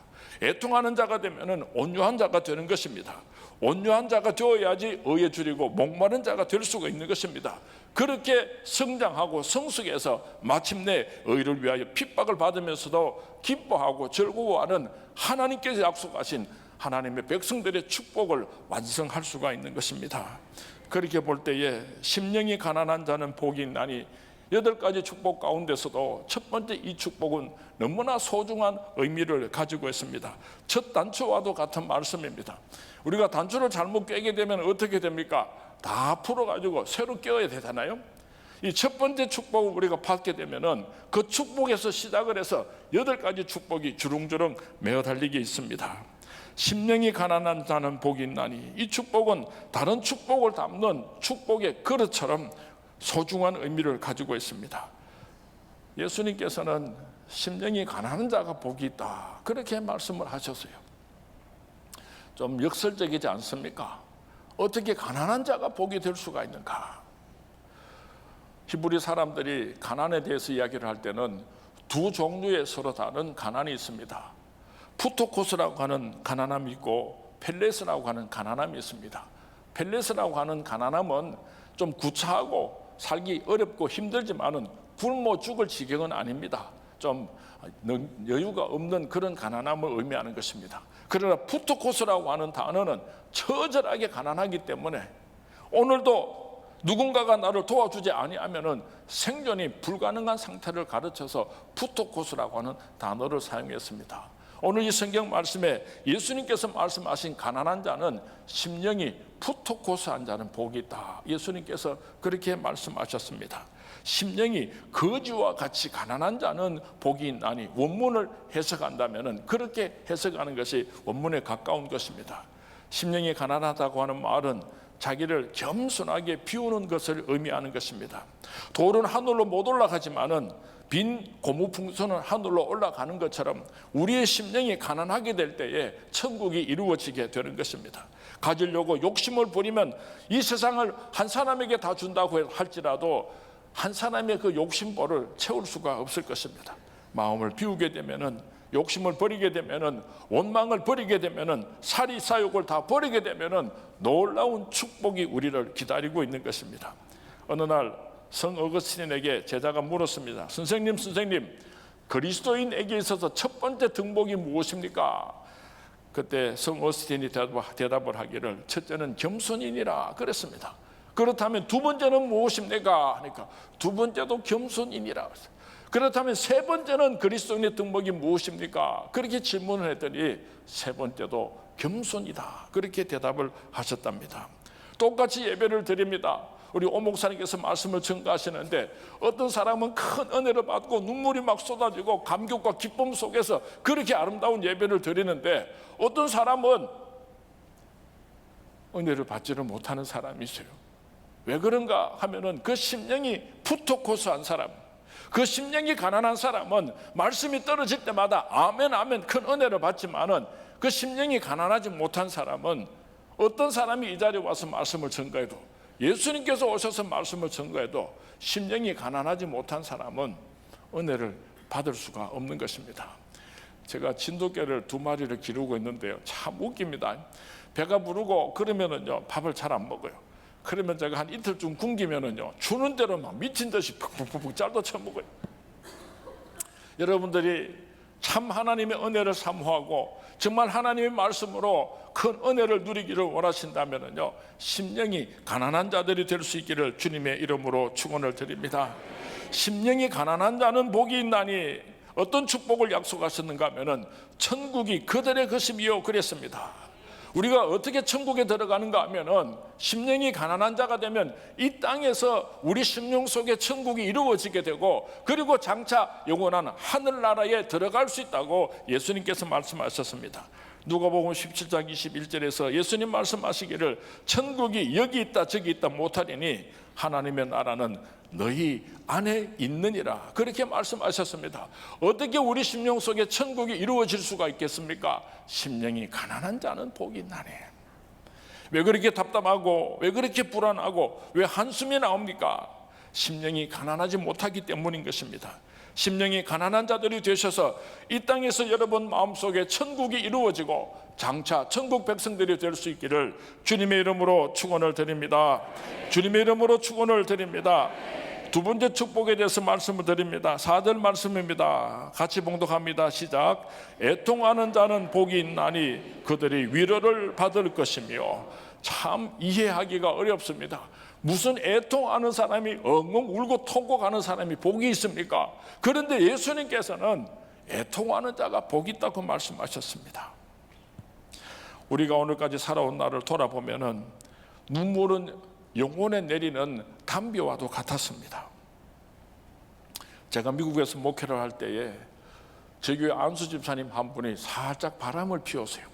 B: 애통하는 자가 되면은 온유한 자가 되는 것입니다. 온유한 자가 되어야지 의에 줄이고 목마른 자가 될 수가 있는 것입니다. 그렇게 성장하고 성숙해서 마침내 의를 위하여 핍박을 받으면서도 기뻐하고 즐거워하는 하나님께서 약속하신 하나님의 백성들의 축복을 완성할 수가 있는 것입니다. 그렇게 볼 때에 심령이 가난한 자는 복이 있나니, 8가지 축복 가운데서도 첫 번째 이 축복은 너무나 소중한 의미를 가지고 있습니다. 첫 단추와도 같은 말씀입니다. 우리가 단추를 잘못 꿰게 되면 어떻게 됩니까? 다 풀어가지고 새로 껴야 되잖아요. 이 첫 번째 축복을 우리가 받게 되면은 그 축복에서 시작을 해서 8가지 축복이 주렁주렁 메어 달리게 있습니다. 심령이 가난한 자는 복이 있나니, 이 축복은 다른 축복을 담는 축복의 그릇처럼 소중한 의미를 가지고 있습니다. 예수님께서는 심령이 가난한 자가 복이 있다, 그렇게 말씀을 하셨어요. 좀 역설적이지 않습니까? 어떻게 가난한 자가 복이 될 수가 있는가? 히브리 사람들이 가난에 대해서 이야기를 할 때는 두 종류의 서로 다른 가난이 있습니다. 푸토코스라고 하는 가난함이 있고 펠레스라고 하는 가난함이 있습니다. 펠레스라고 하는 가난함은 좀 구차하고 살기 어렵고 힘들지만은 굶어 죽을 지경은 아닙니다. 좀 여유가 없는 그런 가난함을 의미하는 것입니다. 그러나 푸토코스라고 하는 단어는 처절하게 가난하기 때문에 오늘도 누군가가 나를 도와주지 아니하면은 생존이 불가능한 상태를 가르쳐서 푸토코스라고 하는 단어를 사용했습니다. 오늘 이 성경 말씀에 예수님께서 말씀하신 가난한 자는 심령이 푸토코스한 자는 복이 있다, 예수님께서 그렇게 말씀하셨습니다. 심령이 거지와 같이 가난한 자는 복이 있나니, 원문을 해석한다면 그렇게 해석하는 것이 원문에 가까운 것입니다. 심령이 가난하다고 하는 말은 자기를 겸손하게 비우는 것을 의미하는 것입니다. 돌은 하늘로 못 올라가지만은 빈 고무풍선은 하늘로 올라가는 것처럼 우리의 심령이 가난하게 될 때에 천국이 이루어지게 되는 것입니다. 가지려고 욕심을 부리면 이 세상을 한 사람에게 다 준다고 할지라도 한 사람의 그 욕심벌을 채울 수가 없을 것입니다. 마음을 비우게 되면은, 욕심을 버리게 되면은, 원망을 버리게 되면은, 사리사욕을 다 버리게 되면은 놀라운 축복이 우리를 기다리고 있는 것입니다. 어느 날 성 어거스틴에게 제자가 물었습니다. 선생님, 그리스도인에게 있어서 첫 번째 등복이 무엇입니까? 그때 성 어거스틴이 대답을 하기를, 첫째는 겸손이니라 그랬습니다. 그렇다면 두 번째는 무엇입니까? 하니까 두 번째도 겸손이니라. 그렇다면 세 번째는 그리스도인의 등복이 무엇입니까? 그렇게 질문을 했더니 세 번째도 겸손이다, 그렇게 대답을 하셨답니다. 똑같이 예배를 드립니다. 우리 오 목사님께서 말씀을 전가하시는데, 어떤 사람은 큰 은혜를 받고 눈물이 막 쏟아지고 감격과 기쁨 속에서 그렇게 아름다운 예배를 드리는데, 어떤 사람은 은혜를 받지를 못하는 사람이 있어요. 왜 그런가 하면은 그 심령이 푸토코스한 사람, 그 심령이 가난한 사람은 말씀이 떨어질 때마다 아멘 아멘 큰 은혜를 받지만은 그 심령이 가난하지 못한 사람은 어떤 사람이 이 자리에 와서 말씀을 전가해도, 예수님께서 오셔서 말씀을 전가해도 심령이 가난하지 못한 사람은 은혜를 받을 수가 없는 것입니다. 제가 진돗개를 2마리를 기르고 있는데요, 참 웃깁니다. 배가 부르고 그러면은요 밥을 잘 안 먹어요. 그러면 제가 한 이틀쯤 굶기면은요 주는 대로 막 미친 듯이 푹푹푹 짤도 쳐먹어요. 여러분들이 참 하나님의 은혜를 사모하고 정말 하나님의 말씀으로 큰 은혜를 누리기를 원하신다면은요 심령이 가난한 자들이 될 수 있기를 주님의 이름으로 축원을 드립니다. 심령이 가난한 자는 복이 있나니 어떤 축복을 약속하셨는가 하면은 천국이 그들의 것임이요 그랬습니다. 우리가 어떻게 천국에 들어가는가 하면은 심령이 가난한 자가 되면 이 땅에서 우리 심령 속에 천국이 이루어지게 되고, 그리고 장차 영원한 하늘나라에 들어갈 수 있다고 예수님께서 말씀하셨습니다. 누가복음 17장 21절에서 예수님 말씀하시기를 천국이 여기 있다 저기 있다 못하리니 하나님의 나라는 너희 안에 있느니라, 그렇게 말씀하셨습니다. 어떻게 우리 심령 속에 천국이 이루어질 수가 있겠습니까? 심령이 가난한 자는 복이 있나니. 왜 그렇게 답답하고 왜 그렇게 불안하고 왜 한숨이 나옵니까? 심령이 가난하지 못하기 때문인 것입니다. 심령이 가난한 자들이 되셔서 이 땅에서 여러분 마음속에 천국이 이루어지고 장차 천국 백성들이 될 수 있기를 주님의 이름으로 축원을 드립니다. 주님의 이름으로 축원을 드립니다. 두 번째 축복에 대해서 말씀을 드립니다. 4절 말씀입니다. 같이 봉독합니다. 시작. 애통하는 자는 복이 있나니 그들이 위로를 받을 것이며. 참 이해하기가 어렵습니다. 무슨 애통하는 사람이 엉엉 울고 통곡하는 사람이 복이 있습니까? 그런데 예수님께서는 애통하는 자가 복이 있다고 말씀하셨습니다. 우리가 오늘까지 살아온 날을 돌아보면은 눈물은 영혼에 내리는 담비와도 같았습니다. 제가 미국에서 목회를 할 때에 저희 교회 안수 집사님 한 분이 살짝 바람을 피우세요.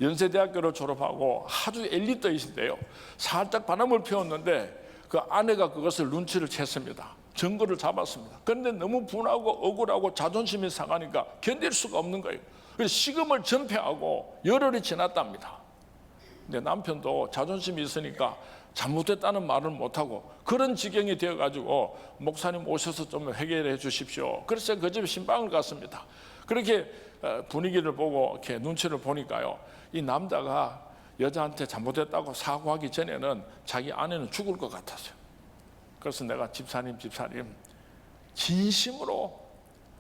B: 연세대학교를 졸업하고 아주 엘리트이신데요, 살짝 바람을 피웠는데 그 아내가 그것을 눈치를 챘습니다. 증거를 잡았습니다. 그런데 너무 분하고 억울하고 자존심이 상하니까 견딜 수가 없는 거예요. 그래서 식음을 전폐하고 열흘이 지났답니다. 근데 남편도 자존심이 있으니까 잘못했다는 말을 못하고 그런 지경이 되어가지고 목사님 오셔서 좀 해결해 주십시오. 그래서 그 집에 신방을 갔습니다. 그렇게 분위기를 보고 이렇게 눈치를 보니까요, 이 남자가 여자한테 잘못했다고 사과하기 전에는 자기 아내는 죽을 것 같았어요. 그래서 내가 집사님 진심으로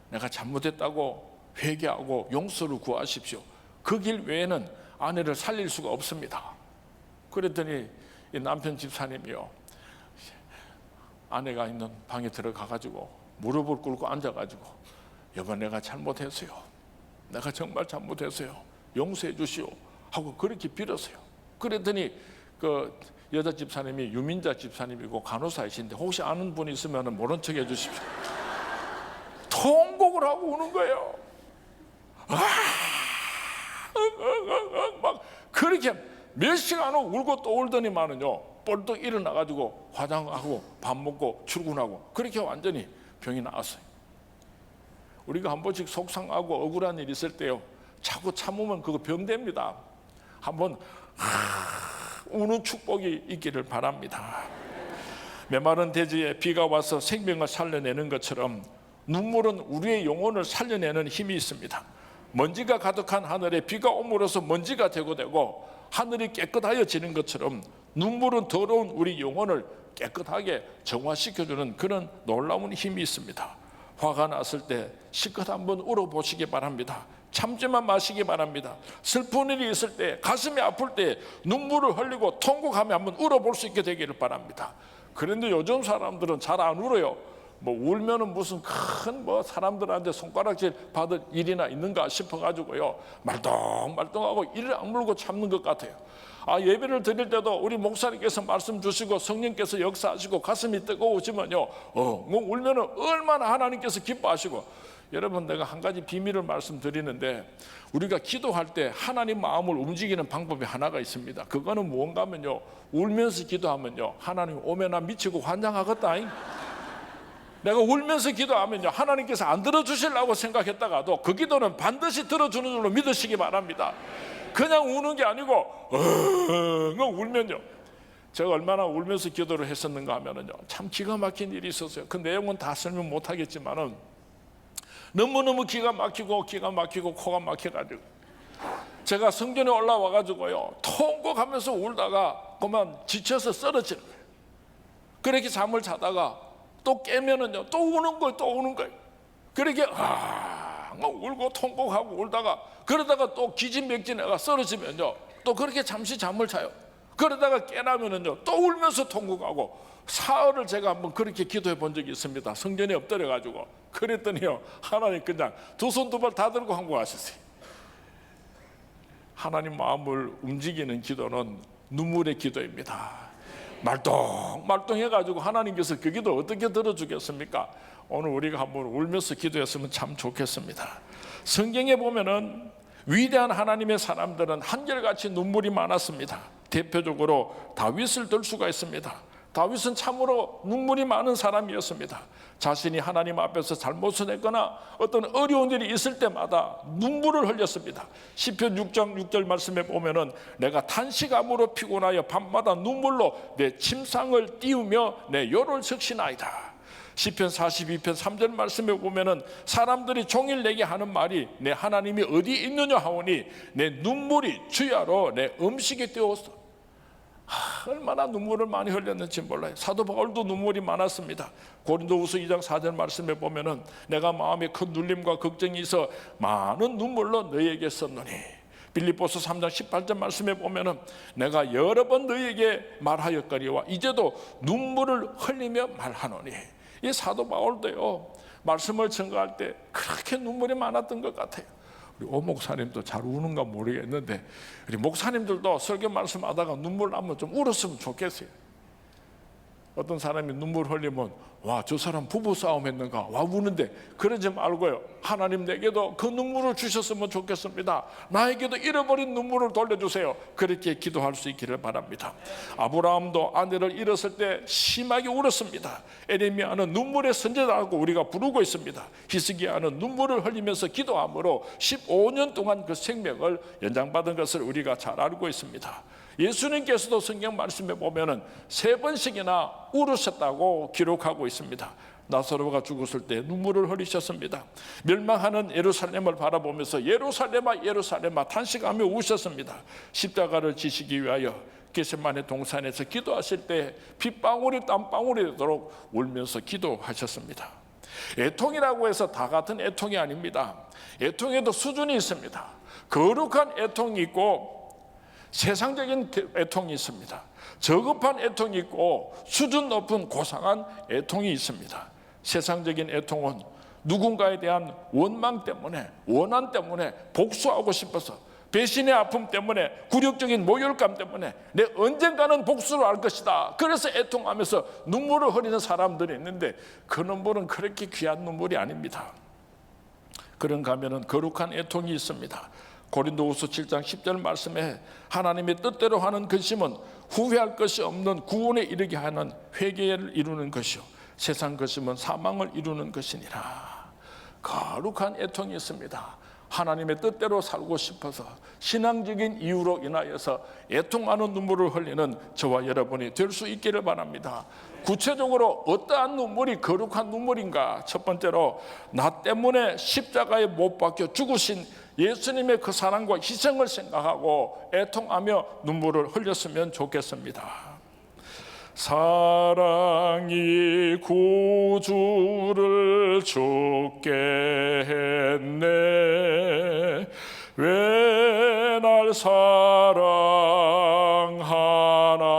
B: 내가 잘못했다고 회개하고 용서를 구하십시오. 그 길 외에는 아내를 살릴 수가 없습니다. 그랬더니 이 남편 집사님이요, 아내가 있는 방에 들어가가지고 무릎을 꿇고 앉아가지고 여보 내가 잘못했어요. 내가 정말 잘못했어요. 용서해 주시오 하고 그렇게 빌었어요. 그랬더니 그 여자 집사님이 유민자 집사님이고 간호사이신데 혹시 아는 분 있으면 모른 척 해주십시오. 통곡을 하고 우는 거예요. 막 그렇게 몇 시간 후 울고 또 울더니만은요 뻘떡 일어나가지고 화장하고 밥 먹고 출근하고 그렇게 완전히 병이 나았어요. 우리가 한 번씩 속상하고 억울한 일 있을 때요 자꾸 참으면 그거 병됩니다. 한번 우는 축복이 있기를 바랍니다. 메마른 대지에 비가 와서 생명을 살려내는 것처럼 눈물은 우리의 영혼을 살려내는 힘이 있습니다. 먼지가 가득한 하늘에 비가 오므로써 먼지가 제거되고 하늘이 깨끗하여지는 것처럼 눈물은 더러운 우리 영혼을 깨끗하게 정화시켜주는 그런 놀라운 힘이 있습니다. 화가 났을 때 실컷 한번 울어보시기 바랍니다. 참지만 마시기 바랍니다. 슬픈 일이 있을 때, 가슴이 아플 때 눈물을 흘리고 통곡하며 한번 울어볼 수 있게 되기를 바랍니다. 그런데 요즘 사람들은 잘 안 울어요. 뭐 울면은 무슨 큰 뭐 사람들한테 손가락질 받을 일이나 있는가 싶어가지고요 말똥말똥하고 이를 악물고 참는 것 같아요. 예배를 드릴 때도 우리 목사님께서 말씀 주시고 성령께서 역사하시고 가슴이 뜨거워지면요 울면은 얼마나 하나님께서 기뻐하시고. 여러분 내가 한 가지 비밀을 말씀드리는데 우리가 기도할 때 하나님 마음을 움직이는 방법이 하나가 있습니다. 그거는 무언가 하면요, 울면서 기도하면요, 하나님 오면 나 미치고 환장하겠다. 내가 울면서 기도하면요 하나님께서 안 들어주시려고 생각했다가도 그 기도는 반드시 들어주는 줄로 믿으시기 바랍니다. 그냥 우는 게 아니고 울면요, 제가 얼마나 울면서 기도를 했었는가 하면은요 참 기가 막힌 일이 있었어요. 그 내용은 다 설명 못 하겠지만은 너무너무 기가 막히고 코가 막혀가지고 제가 성전에 올라와가지고요 통곡하면서 울다가 그만 지쳐서 쓰러지는 거예요. 그렇게 잠을 자다가 또 깨면은요 또 우는 거예요. 그렇게 울고 통곡하고 울다가 그러다가 또 기진맥진해가 쓰러지면요 또 그렇게 잠시 잠을 자요. 그러다가 깨나면은요 또 울면서 통곡하고 사흘을 제가 한번 그렇게 기도해 본 적이 있습니다. 성전에 엎드려 가지고 그랬더니요 하나님 그냥 두 손 두 발 다 들고 항복하셨어요. 하나님 마음을 움직이는 기도는 눈물의 기도입니다. 말똥해가지고 하나님께서 그 기도 어떻게 들어주겠습니까? 오늘 우리가 한번 울면서 기도했으면 참 좋겠습니다. 성경에 보면은 위대한 하나님의 사람들은 한결같이 눈물이 많았습니다. 대표적으로 다윗을 들 수가 있습니다. 다윗은 참으로 눈물이 많은 사람이었습니다. 자신이 하나님 앞에서 잘못을 했거나 어떤 어려운 일이 있을 때마다 눈물을 흘렸습니다. 시편 6장 6절 말씀에 보면은 내가 탄식함으로 피곤하여 밤마다 눈물로 내 침상을 띄우며 내 혀를 적시나이다. 시편 42편 3절 말씀에 보면은 사람들이 종일 내게 하는 말이 내 하나님이 어디 있느냐 하오니 내 눈물이 주야로 내 음식에 띄웠어. 얼마나 눈물을 많이 흘렸는지 몰라요. 사도 바울도 눈물이 많았습니다. 고린도후서 2장 4절 말씀에 보면은 내가 마음에 큰 눌림과 걱정이 있어 많은 눈물로 너희에게 썼노니. 빌립보서 3장 18절 말씀에 보면은 내가 여러 번 너희에게 말하였거니와 이제도 눈물을 흘리며 말하노니. 이 사도 바울도요 말씀을 증거할 때 그렇게 눈물이 많았던 것 같아요. 우리 오 목사님도 잘 우는가 모르겠는데 우리 목사님들도 설교 말씀하다가 눈물 나면 좀 울었으면 좋겠어요. 어떤 사람이 눈물 흘리면 와, 저 사람 부부싸움 했는가 와 우는데 그러지 말고요 하나님 내게도 그 눈물을 주셨으면 좋겠습니다. 나에게도 잃어버린 눈물을 돌려주세요. 그렇게 기도할 수 있기를 바랍니다. 아브라함도 아내를 잃었을 때 심하게 울었습니다. 에레미야는 눈물의 선지자라고 우리가 부르고 있습니다. 히스기야는 눈물을 흘리면서 기도함으로 15년 동안 그 생명을 연장받은 것을 우리가 잘 알고 있습니다. 예수님께서도 성경 말씀에 보면은 3번씩이나 울으셨다고 기록하고 있습니다. 나사로가 죽었을 때 눈물을 흘리셨습니다. 멸망하는 예루살렘을 바라보면서 예루살렘아 예루살렘아 탄식하며 우셨습니다. 십자가를 지시기 위하여 겟세마네 동산에서 기도하실 때 핏방울이 땀방울이 되도록 울면서 기도하셨습니다. 애통이라고 해서 다 같은 애통이 아닙니다. 애통에도 수준이 있습니다. 거룩한 애통이 있고 세상적인 애통이 있습니다. 저급한 애통이 있고 수준 높은 고상한 애통이 있습니다. 세상적인 애통은 누군가에 대한 원망 때문에 원한 때문에 복수하고 싶어서 배신의 아픔 때문에 굴욕적인 모욕감 때문에 내 언젠가는 복수를 할 것이다. 그래서 애통하면서 눈물을 흘리는 사람들이 있는데 그 눈물은 그렇게 귀한 눈물이 아닙니다. 그런가 하면은 거룩한 애통이 있습니다. 고린도후서 7장 10절 말씀에 하나님의 뜻대로 하는 근심은 후회할 것이 없는 구원에 이르게 하는 회개를 이루는 것이요 세상 근심은 사망을 이루는 것이니라. 거룩한 애통이 있습니다. 하나님의 뜻대로 살고 싶어서 신앙적인 이유로 인하여서 애통하는 눈물을 흘리는 저와 여러분이 될 수 있기를 바랍니다. 구체적으로 어떠한 눈물이 거룩한 눈물인가? 첫 번째로 나 때문에 십자가에 못 박혀 죽으신 예수님의 그 사랑과 희생을 생각하고 애통하며 눈물을 흘렸으면 좋겠습니다. 사랑이 구주를 죽게 했네 왜 날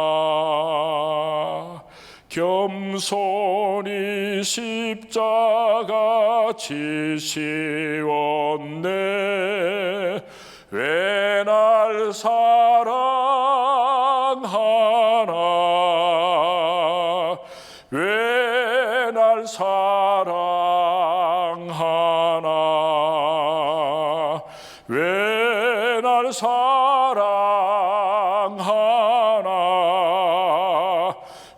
B: 사랑하나 겸손히 십자가 지시었네 왜 날 사랑하나 왜 날 사랑하나 왜 날 사랑하나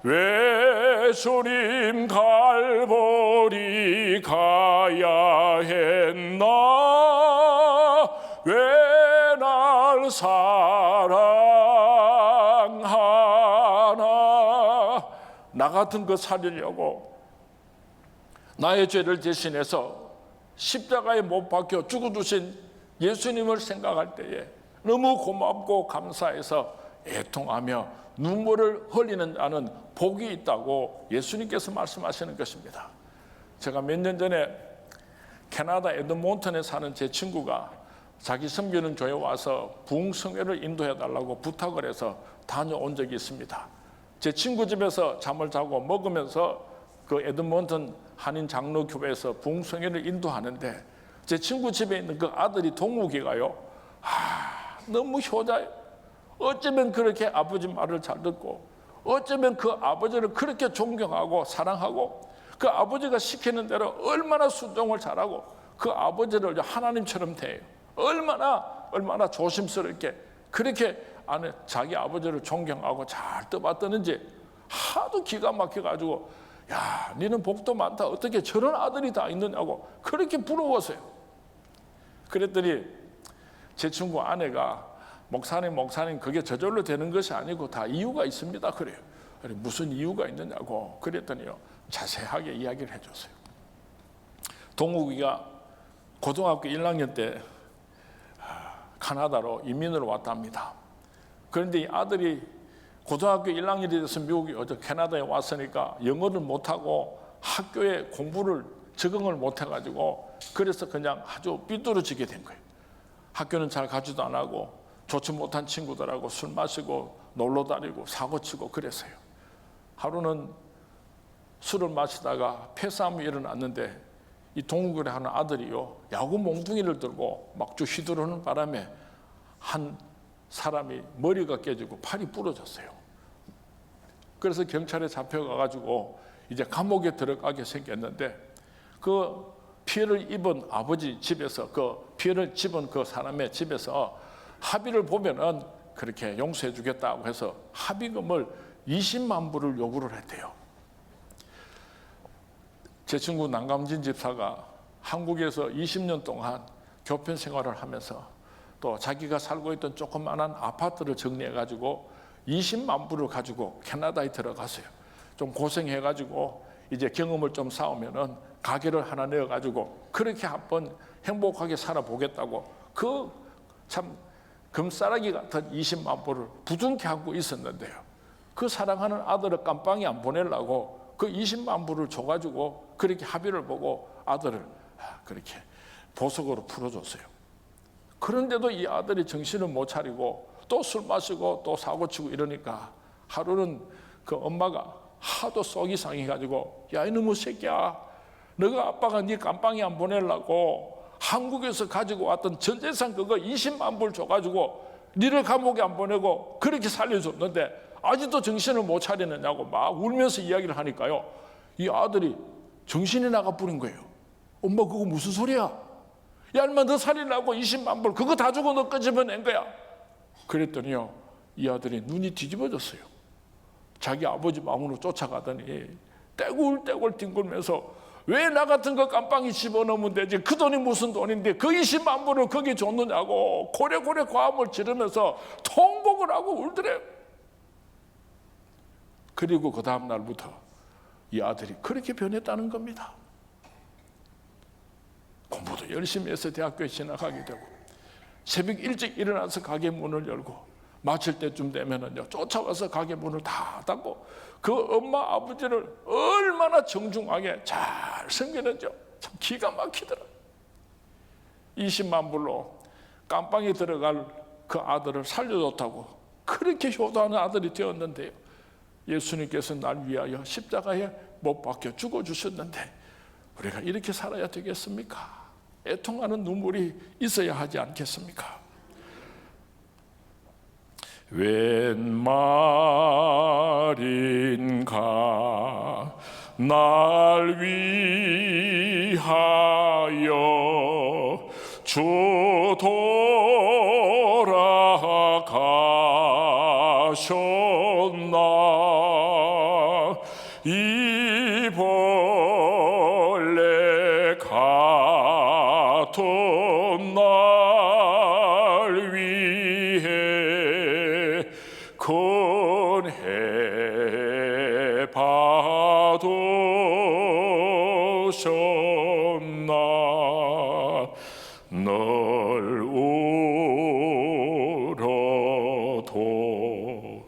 B: 왜 주님 갈보 사랑하나. 나 같은 거 살리려고 나의 죄를 대신해서 십자가에 못 박혀 죽어주신 예수님을 생각할 때에 너무 고맙고 감사해서 애통하며 눈물을 흘리는 자는 복이 있다고 예수님께서 말씀하시는 것입니다. 제가 몇 년 전에 캐나다 에드몬턴에 사는 제 친구가 자기 섬기는 교회 와서 부흥성회를 인도해 달라고 부탁을 해서 다녀온 적이 있습니다. 제 친구 집에서 잠을 자고 먹으면서 그 에드몬턴 한인 장로교회에서 부흥성회를 인도하는데 제 친구 집에 있는 그 아들이 동욱이가요, 너무 효자예요. 어쩌면 그렇게 아버지 말을 잘 듣고, 어쩌면 그 아버지를 그렇게 존경하고 사랑하고, 그 아버지가 시키는 대로 얼마나 순종을 잘하고 그 아버지를 하나님처럼 대해요. 얼마나 조심스럽게 그렇게 안에 자기 아버지를 존경하고 잘 떠받드는지 하도 기가 막혀가지고, 야, 니는 복도 많다. 어떻게 저런 아들이 다 있느냐고 그렇게 부러웠어요. 그랬더니 제 친구 아내가 목사님 그게 저절로 되는 것이 아니고 다 이유가 있습니다. 그래요. 무슨 이유가 있느냐고 그랬더니요, 자세하게 이야기를 해줬어요. 동욱이가 고등학교 1학년 때 카나다로 이민을 왔답니다. 그런데 이 아들이 고등학교 1학년이 돼서 미국에 캐나다에 왔으니까 영어를 못하고 학교에 공부를 적응을 못해가지고 그래서 그냥 아주 삐뚤어지게 된 거예요. 학교는 잘 가지도 안 하고 좋지 못한 친구들하고 술 마시고 놀러 다니고 사고치고 그랬어요. 하루는 술을 마시다가 폐싸움이 일어났는데 이 동욱을 하는 아들이요, 야구 몽둥이를 들고 막 쭉 휘두르는 바람에 한 사람이 머리가 깨지고 팔이 부러졌어요. 그래서 경찰에 잡혀가가지고 이제 감옥에 들어가게 생겼는데, 그 피해를 입은 아버지 집에서 그 피해를 입은 그 사람의 집에서 합의를 보면은 그렇게 용서해 주겠다고 해서 합의금을 20만 불을 요구를 했대요. 제 친구 남감진 집사가 한국에서 20년 동안 교편 생활을 하면서 또 자기가 살고 있던 조그만한 아파트를 정리해가지고 20만 불을 가지고 캐나다에 들어갔어요. 좀 고생해가지고 이제 경험을 좀 쌓으면은 가게를 하나 내어가지고 그렇게 한번 행복하게 살아보겠다고 그 참 금싸라기 같은 20만 불을 부둥켜 안고 있었는데요. 그 사랑하는 아들을 깜빵에 안 보내려고 그 20만 불을 줘가지고 그렇게 합의를 보고 아들을 그렇게 보석으로 풀어줬어요. 그런데도 이 아들이 정신을 못 차리고 또 술 마시고 또 사고치고 이러니까 하루는 그 엄마가 하도 속이 상해가지고, 야 이놈의 새끼야, 너가 아빠가 네 깜빵에 안 보내려고 한국에서 가지고 왔던 전 재산 그거 20만 불 줘가지고 니를 감옥에 안 보내고 그렇게 살려줬는데 아직도 정신을 못 차리느냐고 막 울면서 이야기를 하니까요, 이 아들이 정신이 나가 버린 거예요. 엄마 그거 무슨 소리야? 야 인마 너 살리려고 20만 불 그거 다 주고 너 끄집어낸 거야. 그랬더니요, 이 아들이 눈이 뒤집어졌어요. 자기 아버지 마음으로 쫓아가더니 떼굴떼굴 뒹굴면서, 왜 나 같은 거 깜빵이 집어넣으면 되지, 그 돈이 무슨 돈인데 그 20만 불을 거기 줬느냐고 고래고래 과음을 지르면서 통곡을 하고 울더래요. 그리고 그 다음 날부터 이 아들이 그렇게 변했다는 겁니다. 공부도 열심히 해서 대학교에 진학하게 되고 새벽 일찍 일어나서 가게 문을 열고 마칠 때쯤 되면은요 쫓아와서 가게 문을 다 닫고 그 엄마 아버지를 얼마나 정중하게 잘 섬기는지 참 기가 막히더라. 20만 불로 깜빵에 들어갈 그 아들을 살려줬다고 그렇게 효도하는 아들이 되었는데요, 예수님께서 날 위하여 십자가에 못 박혀 죽어주셨는데 우리가 이렇게 살아야 되겠습니까? 애통하는 눈물이 있어야 하지 않겠습니까?
C: 웬 말인가 날 위하여 주 돌아가셨나. 이 벌레 같은 날 위해 받으셨나 널 울어도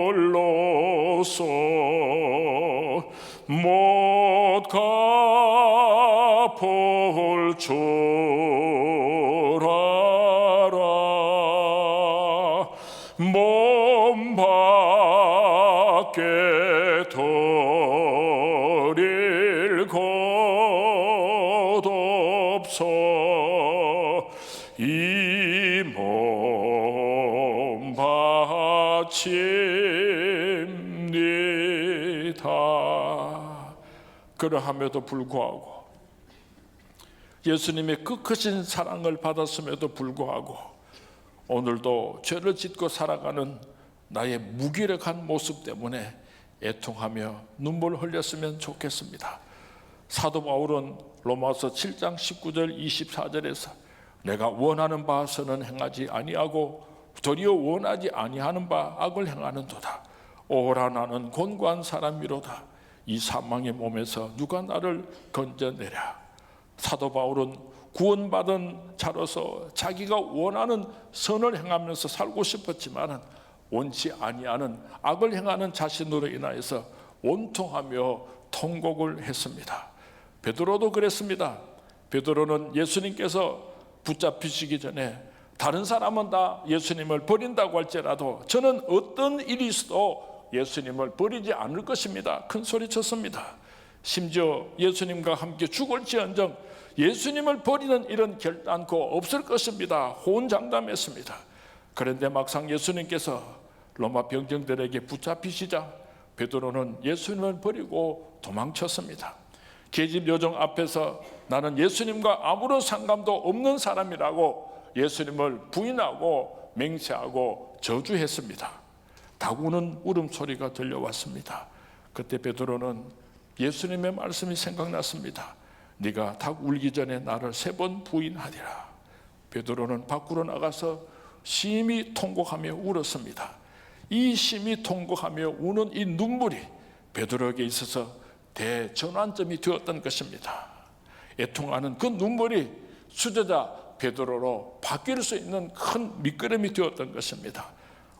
C: 눈물로서 못 갚을 줄 알아 몸 밖에 드릴 것 없어 이 몸 바칩니다.
B: 그러함에도 불구하고 예수님의 그 크신 사랑을 받았음에도 불구하고 오늘도 죄를 짓고 살아가는 나의 무기력한 모습 때문에 애통하며 눈물 흘렸으면 좋겠습니다. 사도 바울은 로마서 7장 19절 24절에서 내가 원하는 바서는 행하지 아니하고 도리어 원하지 아니하는 바 악을 행하는도다. 오라 나는 곤고한 사람이로다. 이 사망의 몸에서 누가 나를 건져내랴. 사도 바울은 구원받은 자로서 자기가 원하는 선을 행하면서 살고 싶었지만 원치 아니하는 악을 행하는 자신으로 인하여서 원통하며 통곡을 했습니다. 베드로도 그랬습니다. 베드로는 예수님께서 붙잡히시기 전에 다른 사람은 다 예수님을 버린다고 할지라도 저는 어떤 일이 있어도 예수님을 버리지 않을 것입니다. 큰 소리쳤습니다. 심지어 예수님과 함께 죽을지언정 예수님을 버리는 일은 결단코 없을 것입니다. 호언장담했습니다. 그런데 막상 예수님께서 로마 병정들에게 붙잡히시자 베드로는 예수님을 버리고 도망쳤습니다. 계집 요정 앞에서 나는 예수님과 아무런 상관도 없는 사람이라고 예수님을 부인하고 맹세하고 저주했습니다. 다구는 울음소리가 들려왔습니다. 그때 베드로는 예수님의 말씀이 생각났습니다. 네가 닭 울기 전에 나를 3번 부인하리라. 베드로는 밖으로 나가서 심히 통곡하며 울었습니다. 이 심히 통곡하며 우는 이 눈물이 베드로에게 있어서 대전환점이 되었던 것입니다. 애통하는 그 눈물이 수제자 베드로로 바뀔 수 있는 큰 밑거름이 되었던 것입니다.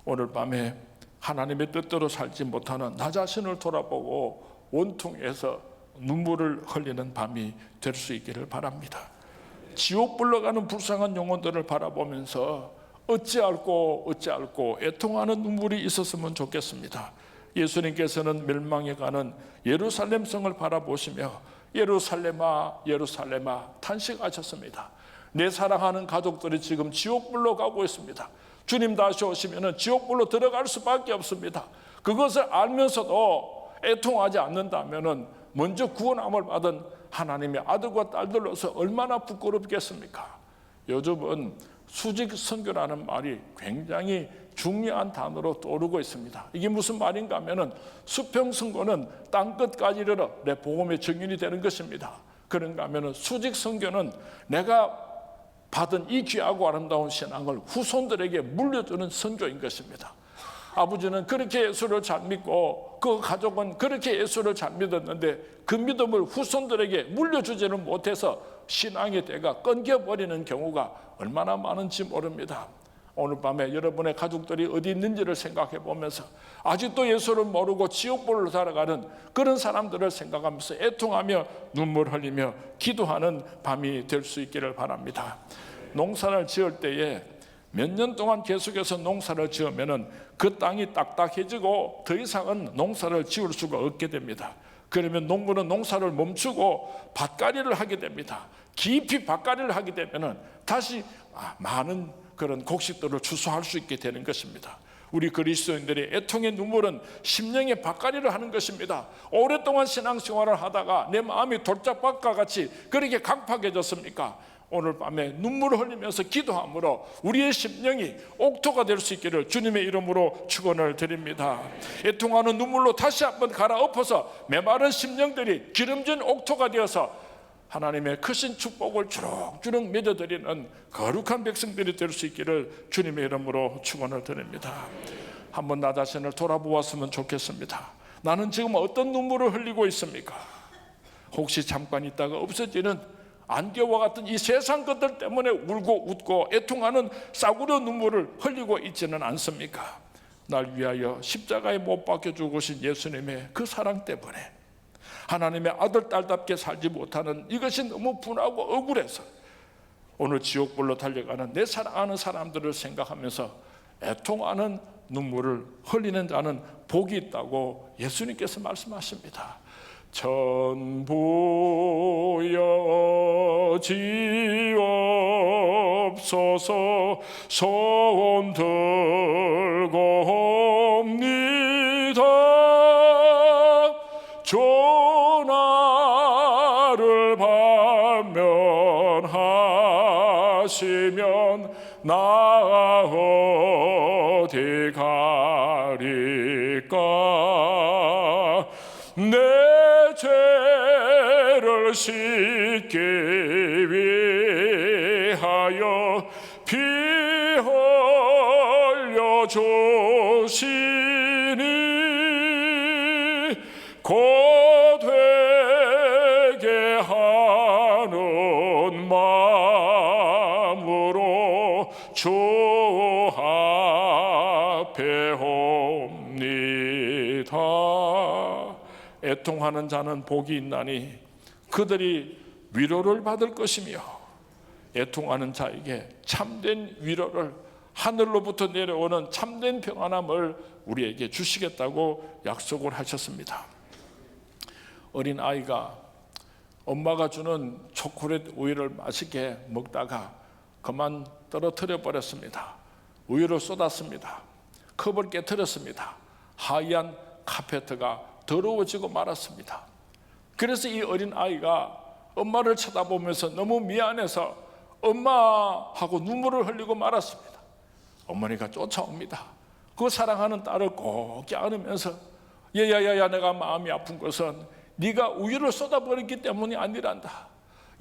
B: 오늘 밤에 하나님의 뜻대로 살지 못하는 나 자신을 돌아보고 원통해서 눈물을 흘리는 밤이 될 수 있기를 바랍니다. 지옥 불러가는 불쌍한 영혼들을 바라보면서 어찌할꼬 애통하는 눈물이 있었으면 좋겠습니다. 예수님께서는 멸망해 가는 예루살렘 성을 바라보시며 예루살렘아 예루살렘아 탄식하셨습니다. 내 사랑하는 가족들이 지금 지옥불로 가고 있습니다. 주님 다시 오시면 지옥불로 들어갈 수밖에 없습니다. 그것을 알면서도 애통하지 않는다면 먼저 구원함을 받은 하나님의 아들과 딸들로서 얼마나 부끄럽겠습니까? 요즘은 수직 선교라는 말이 굉장히 중요한 단어로 떠오르고 있습니다. 이게 무슨 말인가 하면은 수평 선교는 땅끝까지 이르러 내 복음의 증인이 되는 것입니다. 그런가 하면은 수직 선교는 내가 받은 이 귀하고 아름다운 신앙을 후손들에게 물려주는 선교인 것입니다. 아버지는 그렇게 예수를 잘 믿고 그 가족은 그렇게 예수를 잘 믿었는데 그 믿음을 후손들에게 물려주지는 못해서 신앙의 대가 끊겨버리는 경우가 얼마나 많은지 모릅니다. 오늘 밤에 여러분의 가족들이 어디 있는지를 생각해 보면서 아직도 예수를 모르고 지옥불로 살아가는 그런 사람들을 생각하면서 애통하며 눈물 흘리며 기도하는 밤이 될 수 있기를 바랍니다. 농사를 지을 때에 몇 년 동안 계속해서 농사를 지으면 그 땅이 딱딱해지고 더 이상은 농사를 지을 수가 없게 됩니다. 그러면 농부는 농사를 멈추고 밭갈이를 하게 됩니다. 깊이 밭갈이를 하게 되면 다시 많은 그런 곡식들을 추수할 수 있게 되는 것입니다. 우리 그리스도인들의 애통의 눈물은 심령의 밭갈이를 하는 것입니다. 오랫동안 신앙생활을 하다가 내 마음이 돌짝밭과 같이 그렇게 강팍해졌습니까? 오늘 밤에 눈물을 흘리면서 기도함으로 우리의 심령이 옥토가 될 수 있기를 주님의 이름으로 축원을 드립니다. 애통하는 눈물로 다시 한번 갈아엎어서 메마른 심령들이 기름진 옥토가 되어서 하나님의 크신 축복을 주룩주룩 맺어드리는 거룩한 백성들이 될 수 있기를 주님의 이름으로 축원을 드립니다. 한번 나 자신을 돌아보았으면 좋겠습니다. 나는 지금 어떤 눈물을 흘리고 있습니까? 혹시 잠깐 있다가 없어지는 안개와 같은 이 세상 것들 때문에 울고 웃고 애통하는 싸구려 눈물을 흘리고 있지는 않습니까? 날 위하여 십자가에 못 박혀 죽으신 예수님의 그 사랑 때문에 하나님의 아들 딸답게 살지 못하는 이것이 너무 분하고 억울해서 오늘 지옥불로 달려가는 내 사랑하는 사람들을 생각하면서 애통하는 눈물을 흘리는 자는 복이 있다고 예수님께서 말씀하십니다. 전부여지옵소서 소원 들고옵니다. 조나를 반면하시면 나 어디 가리까. 내 죄를 씻기 위하여 피 흘려 주시니 곧 회개하는 마음으로 주 앞에 옵니다. 애통하는 자는 복이 있나니 그들이 위로를 받을 것이며 애통하는 자에게 참된 위로를 하늘로부터 내려오는 참된 평안함을 우리에게 주시겠다고 약속을 하셨습니다. 어린 아이가 엄마가 주는 초콜릿 우유를 맛있게 먹다가 그만 떨어뜨려 버렸습니다. 우유를 쏟았습니다. 컵을 깨뜨렸습니다. 하얀 카페트가 더러워지고 말았습니다. 그래서 이 어린 아이가 엄마를 쳐다보면서 너무 미안해서 엄마 하고 눈물을 흘리고 말았습니다. 어머니가 쫓아옵니다. 그 사랑하는 딸을 꼭 안으면서 얘야야야, 내가 마음이 아픈 것은 네가 우유를 쏟아버렸기 때문이 아니란다.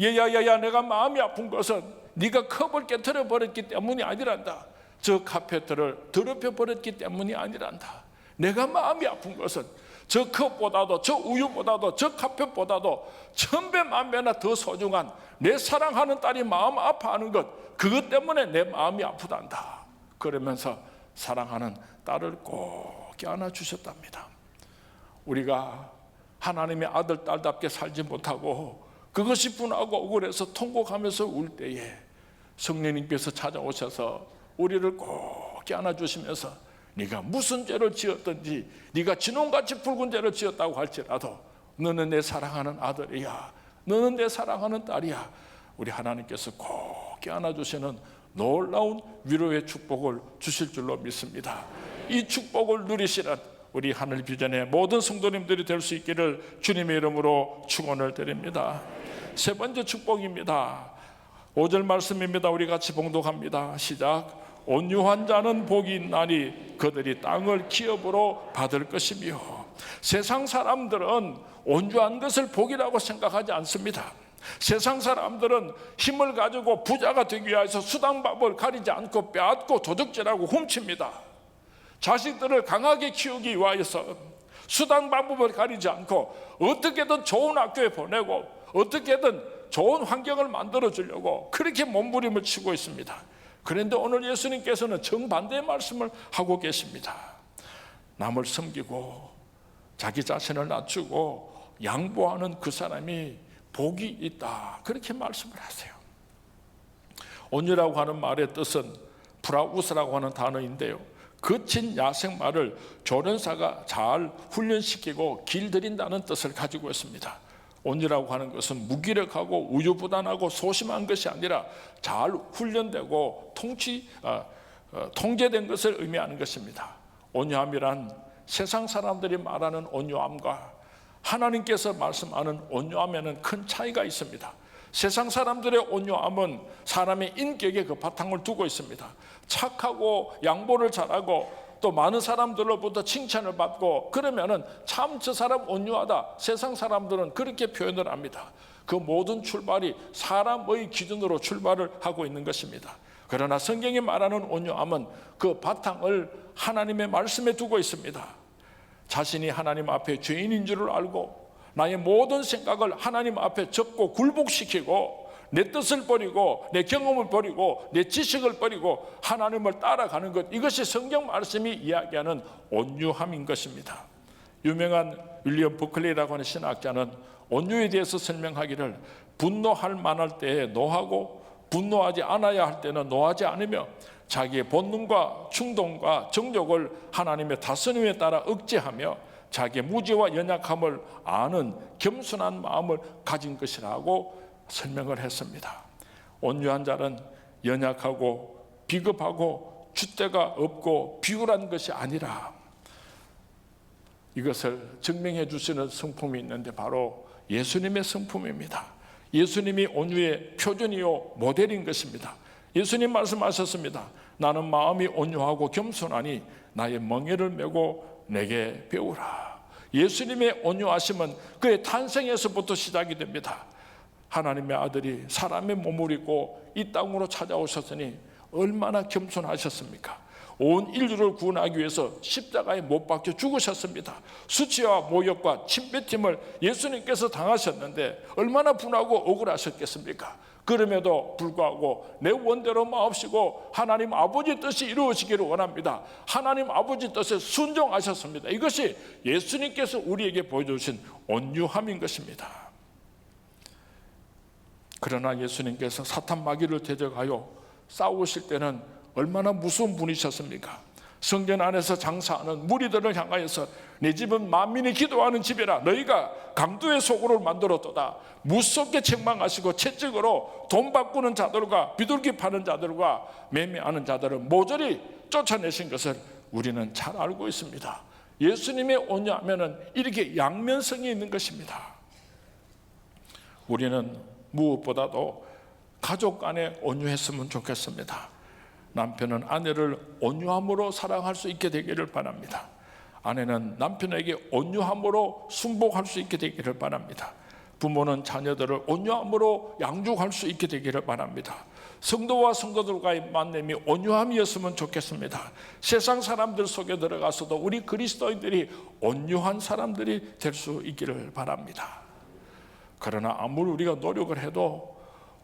B: 얘야야야, 내가 마음이 아픈 것은 네가 컵을 깨뜨려 버렸기 때문이 아니란다. 저 카페트를 더럽혀 버렸기 때문이 아니란다. 내가 마음이 아픈 것은 저 컵보다도 저 우유보다도 저 카페보다도 천배 만배나 더 소중한 내 사랑하는 딸이 마음 아파하는 것, 그것 때문에 내 마음이 아프단다. 그러면서 사랑하는 딸을 꼭 안아주셨답니다. 우리가 하나님의 아들 딸답게 살지 못하고 그것이 분하고 억울해서 통곡하면서 울 때에 성령님께서 찾아오셔서 우리를 꼭 안아주시면서 네가 무슨 죄를 지었든지 네가 진홍같이 붉은 죄를 지었다고 할지라도 너는 내 사랑하는 아들이야, 너는 내 사랑하는 딸이야. 우리 하나님께서 꼭 안아주시는 놀라운 위로의 축복을 주실 줄로 믿습니다. 이 축복을 누리시는 우리 하늘 비전의 모든 성도님들이 될 수 있기를 주님의 이름으로 축원을 드립니다. 세 번째 축복입니다. 5절 말씀입니다. 우리 같이 봉독합니다. 시작. 온유한 자는 복이 있나니 그들이 땅을 기업으로 받을 것이며. 세상 사람들은 온유한 것을 복이라고 생각하지 않습니다. 세상 사람들은 힘을 가지고 부자가 되기 위해서 수단법을 가리지 않고 빼앗고 도둑질하고 훔칩니다. 자식들을 강하게 키우기 위해서 수단방법을 가리지 않고 어떻게든 좋은 학교에 보내고 어떻게든 좋은 환경을 만들어 주려고 그렇게 몸부림을 치고 있습니다. 그런데 오늘 예수님께서는 정반대의 말씀을 하고 계십니다. 남을 섬기고 자기 자신을 낮추고 양보하는 그 사람이 복이 있다, 그렇게 말씀을 하세요. 온유라고 하는 말의 뜻은 브라우스라고 하는 단어인데요, 거친 야생마를 조련사가 잘 훈련시키고 길들인다는 뜻을 가지고 있습니다. 온유라고 하는 것은 무기력하고 우유부단하고 소심한 것이 아니라 잘 훈련되고 통제된 것을 의미하는 것입니다. 온유함이란 세상 사람들이 말하는 온유함과 하나님께서 말씀하는 온유함에는 큰 차이가 있습니다. 세상 사람들의 온유함은 사람의 인격에 그 바탕을 두고 있습니다. 착하고 양보를 잘하고 또 많은 사람들로부터 칭찬을 받고 그러면은 참 저 사람 온유하다, 세상 사람들은 그렇게 표현을 합니다. 그 모든 출발이 사람의 기준으로 출발을 하고 있는 것입니다. 그러나 성경이 말하는 온유함은 그 바탕을 하나님의 말씀에 두고 있습니다. 자신이 하나님 앞에 죄인인 줄을 알고 나의 모든 생각을 하나님 앞에 접고 굴복시키고 내 뜻을 버리고 내 경험을 버리고 내 지식을 버리고 하나님을 따라가는 것, 이것이 성경 말씀이 이야기하는 온유함인 것입니다. 유명한 윌리엄 버클리라고 하는 신학자는 온유에 대해서 설명하기를 분노할 만할 때에 노하고 분노하지 않아야 할 때는 노하지 않으며 자기의 본능과 충동과 정욕을 하나님의 다스림에 따라 억제하며 자기의 무지와 연약함을 아는 겸손한 마음을 가진 것이라고 설명을 했습니다. 온유한 자는 연약하고 비겁하고 줏대가 없고 비굴한 것이 아니라, 이것을 증명해 주시는 성품이 있는데 바로 예수님의 성품입니다. 예수님이 온유의 표준이요 모델인 것입니다. 예수님 말씀하셨습니다. 나는 마음이 온유하고 겸손하니 나의 멍에를 메고 내게 배우라. 예수님의 온유하심은 그의 탄생에서부터 시작이 됩니다. 하나님의 아들이 사람의 몸을 입고 이 땅으로 찾아오셨으니 얼마나 겸손하셨습니까? 온 인류를 구원하기 위해서 십자가에 못 박혀 죽으셨습니다. 수치와 모욕과 침뱉음을 예수님께서 당하셨는데 얼마나 분하고 억울하셨겠습니까? 그럼에도 불구하고 내 원대로 마옵시고 하나님 아버지 뜻이 이루어지기를 원합니다. 하나님 아버지 뜻에 순종하셨습니다. 이것이 예수님께서 우리에게 보여주신 온유함인 것입니다. 그러나 예수님께서 사탄 마귀를 대적하여 싸우실 때는 얼마나 무서운 분이셨습니까? 성전 안에서 장사하는 무리들을 향하여서 내 집은 만민이 기도하는 집이라 너희가 강도의 소굴을 만들었도다. 무섭게 책망하시고 채찍으로 돈 바꾸는 자들과 비둘기 파는 자들과 매매하는 자들을 모조리 쫓아내신 것을 우리는 잘 알고 있습니다. 예수님의 온유하면은 이렇게 양면성이 있는 것입니다. 우리는 무엇보다도 가족 간에 온유했으면 좋겠습니다. 남편은 아내를 온유함으로 사랑할 수 있게 되기를 바랍니다. 아내는 남편에게 온유함으로 순복할 수 있게 되기를 바랍니다. 부모는 자녀들을 온유함으로 양육할 수 있게 되기를 바랍니다. 성도와 성도들과의 만남이 온유함이었으면 좋겠습니다. 세상 사람들 속에 들어가서도 우리 그리스도인들이 온유한 사람들이 될 수 있기를 바랍니다. 그러나 아무리 우리가 노력을 해도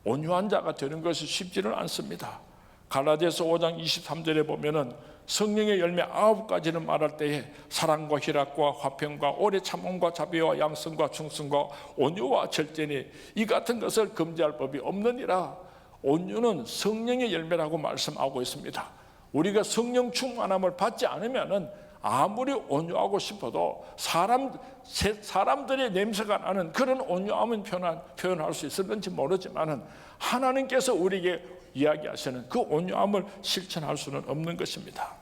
B: 온유한 자가 되는 것이 쉽지는 않습니다. 갈라디아서 5장 23절에 보면은 성령의 열매 9가지를 말할 때에 사랑과 희락과 화평과 오래 참음과 자비와 양성과 충성과 온유와 절제니 이 같은 것을 금지할 법이 없느니라. 온유는 성령의 열매라고 말씀하고 있습니다. 우리가 성령 충만함을 받지 않으면은 아무리 온유하고 싶어도 사람들의 냄새가 나는 그런 온유함은 표현할 수 있을는지 모르지만은 하나님께서 우리에게 이야기하시는 그 온유함을 실천할 수는 없는 것입니다.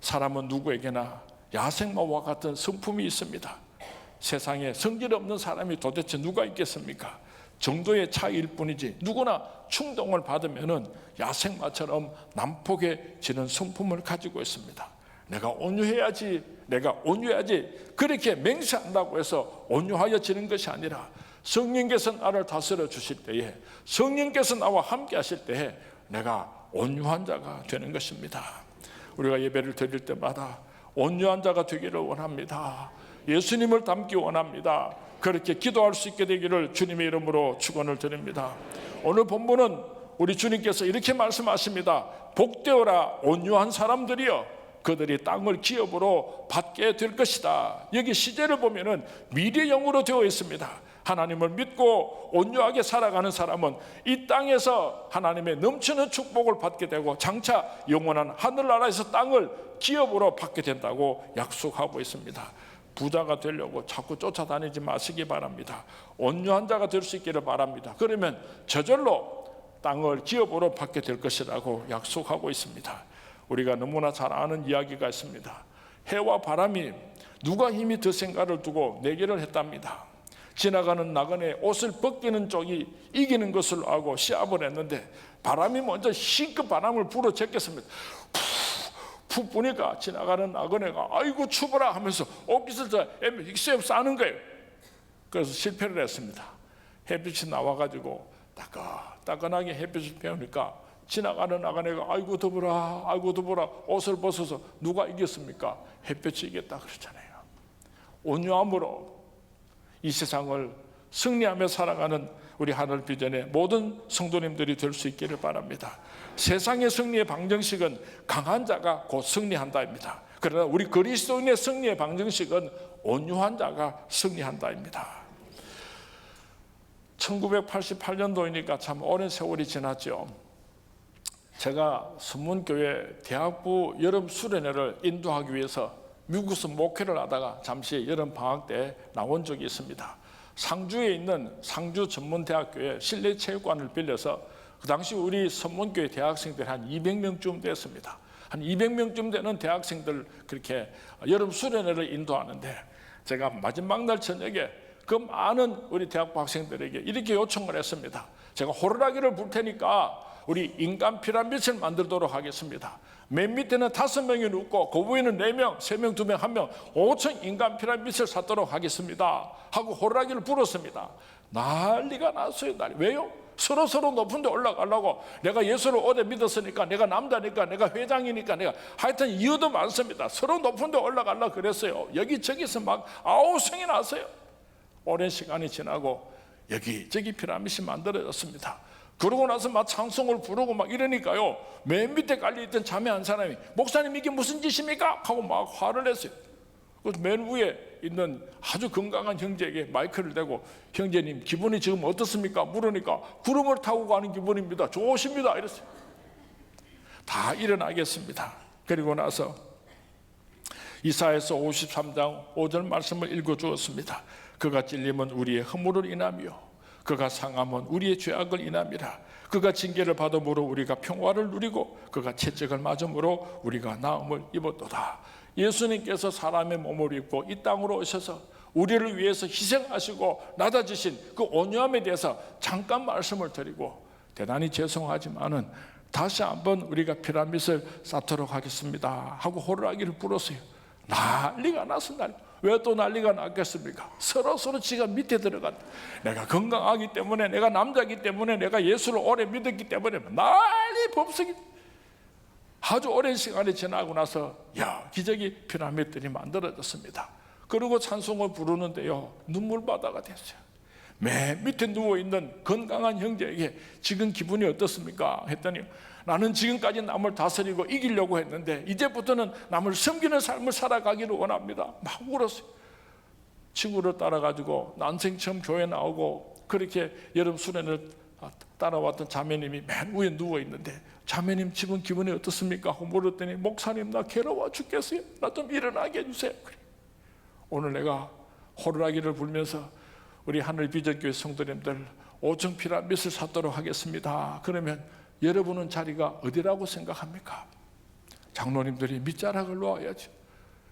B: 사람은 누구에게나 야생마와 같은 성품이 있습니다. 세상에 성질 없는 사람이 도대체 누가 있겠습니까? 정도의 차이일 뿐이지 누구나 충동을 받으면은 야생마처럼 난폭해지는 성품을 가지고 있습니다. 내가 온유해야지 그렇게 맹세한다고 해서 온유하여지는 것이 아니라 성령께서 나를 다스려 주실 때에, 성령께서 나와 함께 하실 때에 내가 온유한 자가 되는 것입니다. 우리가 예배를 드릴 때마다 온유한 자가 되기를 원합니다. 예수님을 닮기 원합니다. 그렇게 기도할 수 있게 되기를 주님의 이름으로 축원을 드립니다. 오늘 본문은 우리 주님께서 이렇게 말씀하십니다. 복되어라 온유한 사람들이여, 그들이 땅을 기업으로 받게 될 것이다. 여기 시제를 보면은 미래형으로 되어 있습니다. 하나님을 믿고 온유하게 살아가는 사람은 이 땅에서 하나님의 넘치는 축복을 받게 되고 장차 영원한 하늘나라에서 땅을 기업으로 받게 된다고 약속하고 있습니다. 부자가 되려고 자꾸 쫓아다니지 마시기 바랍니다. 온유한 자가 될 수 있기를 바랍니다. 그러면 저절로 땅을 기업으로 받게 될 것이라고 약속하고 있습니다. 우리가 너무나 잘 아는 이야기가 있습니다. 해와 바람이 누가 힘이 더 센가를 두고 내기를 했답니다. 지나가는 나그네 옷을 벗기는 쪽이 이기는 것을 알고 시합을 했는데 바람이 먼저 힘껏 바람을 불어 제꼈습니다. 푹 부니까 지나가는 나그네가 아이고 추워라 하면서 옷깃을 다 싸는 거예요. 그래서 실패를 했습니다. 햇빛이 나와가지고 따끈하게 햇빛을 빼우니까 지나가는 아가네가 아이고 더불어, 아이고 더불어 옷을 벗어서 누가 이겼습니까? 햇빛이 이겼다 그러잖아요. 온유함으로 이 세상을 승리하며 살아가는 우리 하늘 비전의 모든 성도님들이 될 수 있기를 바랍니다. 세상의 승리의 방정식은 강한 자가 곧 승리한다입니다. 그러나 우리 그리스도인의 승리의 방정식은 온유한 자가 승리한다입니다. 1988년도이니까 참 오랜 세월이 지났죠. 제가 선문교회 대학부 여름 수련회를 인도하기 위해서 미국에서 목회를 하다가 잠시 여름 방학 때 나온 적이 있습니다. 상주에 있는 상주 전문대학교에 실내 체육관을 빌려서 그 당시 우리 선문교회 대학생들이 한 200명쯤 됐습니다. 한 200명쯤 되는 대학생들 그렇게 여름 수련회를 인도하는데 제가 마지막 날 저녁에 그 많은 우리 대학부 학생들에게 이렇게 요청을 했습니다. 제가 호루라기를 불 테니까 우리 인간 피라밋을 만들도록 하겠습니다. 맨 밑에는 5명이 눕고 그 위에는 4명, 3명, 2명, 1명 5천 인간 피라밋을 쌓도록 하겠습니다 하고 호루라기를 불었습니다. 난리가 났어요. 왜요? 서로 높은 데 올라가려고. 내가 예수를 오래 믿었으니까, 내가 남자니까, 내가 회장이니까, 내가 하여튼 이유도 많습니다. 서로 높은 데 올라가려고 그랬어요. 여기저기서 막 아우성이 났어요. 오랜 시간이 지나고 여기저기 피라밋이 만들어졌습니다. 그러고 나서 막 찬송을 부르고 막 이러니까요, 맨 밑에 깔려있던 자매 한 사람이 목사님 이게 무슨 짓입니까? 하고 막 화를 냈어요. 그래서 맨 위에 있는 아주 건강한 형제에게 마이크를 대고 형제님 기분이 지금 어떻습니까? 물으니까 구름을 타고 가는 기분입니다. 좋으십니다. 이랬어요. 다 일어나겠습니다. 그리고 나서 이사야서 53장 5절 말씀을 읽어주었습니다. 그가 찔림은 우리의 허물을 인하며 그가 상함은 우리의 죄악을 인함이라. 그가 징계를 받음으로 우리가 평화를 누리고 그가 채찍을 맞음으로 우리가 나음을 입었도다. 예수님께서 사람의 몸을 입고 이 땅으로 오셔서 우리를 위해서 희생하시고 낮아지신 그 온유함에 대해서 잠깐 말씀을 드리고 대단히 죄송하지만은 다시 한번 우리가 피라밋을 쌓도록 하겠습니다 하고 호루라기를 불었어요. 난리가 났습니다. 왜 또 난리가 났겠습니까? 서로 지가 밑에 들어간다. 내가 건강하기 때문에, 내가 남자이기 때문에, 내가 예수를 오래 믿었기 때문에 난리 법석이. 아주 오랜 시간이 지나고 나서 기적이 피라밋들이 만들어졌습니다. 그리고 찬송을 부르는데요, 눈물바다가 됐어요. 맨 밑에 누워있는 건강한 형제에게 지금 기분이 어떻습니까? 했더니 나는 지금까지 남을 다스리고 이기려고 했는데 이제부터는 남을 섬기는 삶을 살아가기를 원합니다. 막 울었어요. 친구를 따라가지고 난생 처음 교회 나오고 그렇게 여름 수련을 따라왔던 자매님이 맨 위에 누워있는데 자매님 지금 기분이 어떻습니까? 하고 물었더니 목사님 나 괴로워 죽겠어요. 나 좀 일어나게 해주세요. 오늘 내가 호루라기를 불면서 우리 하늘비전교회 성도님들 5층 피라밋을 쌓도록 하겠습니다. 그러면 여러분은 자리가 어디라고 생각합니까? 장로님들이 밑자락을 놓아야죠.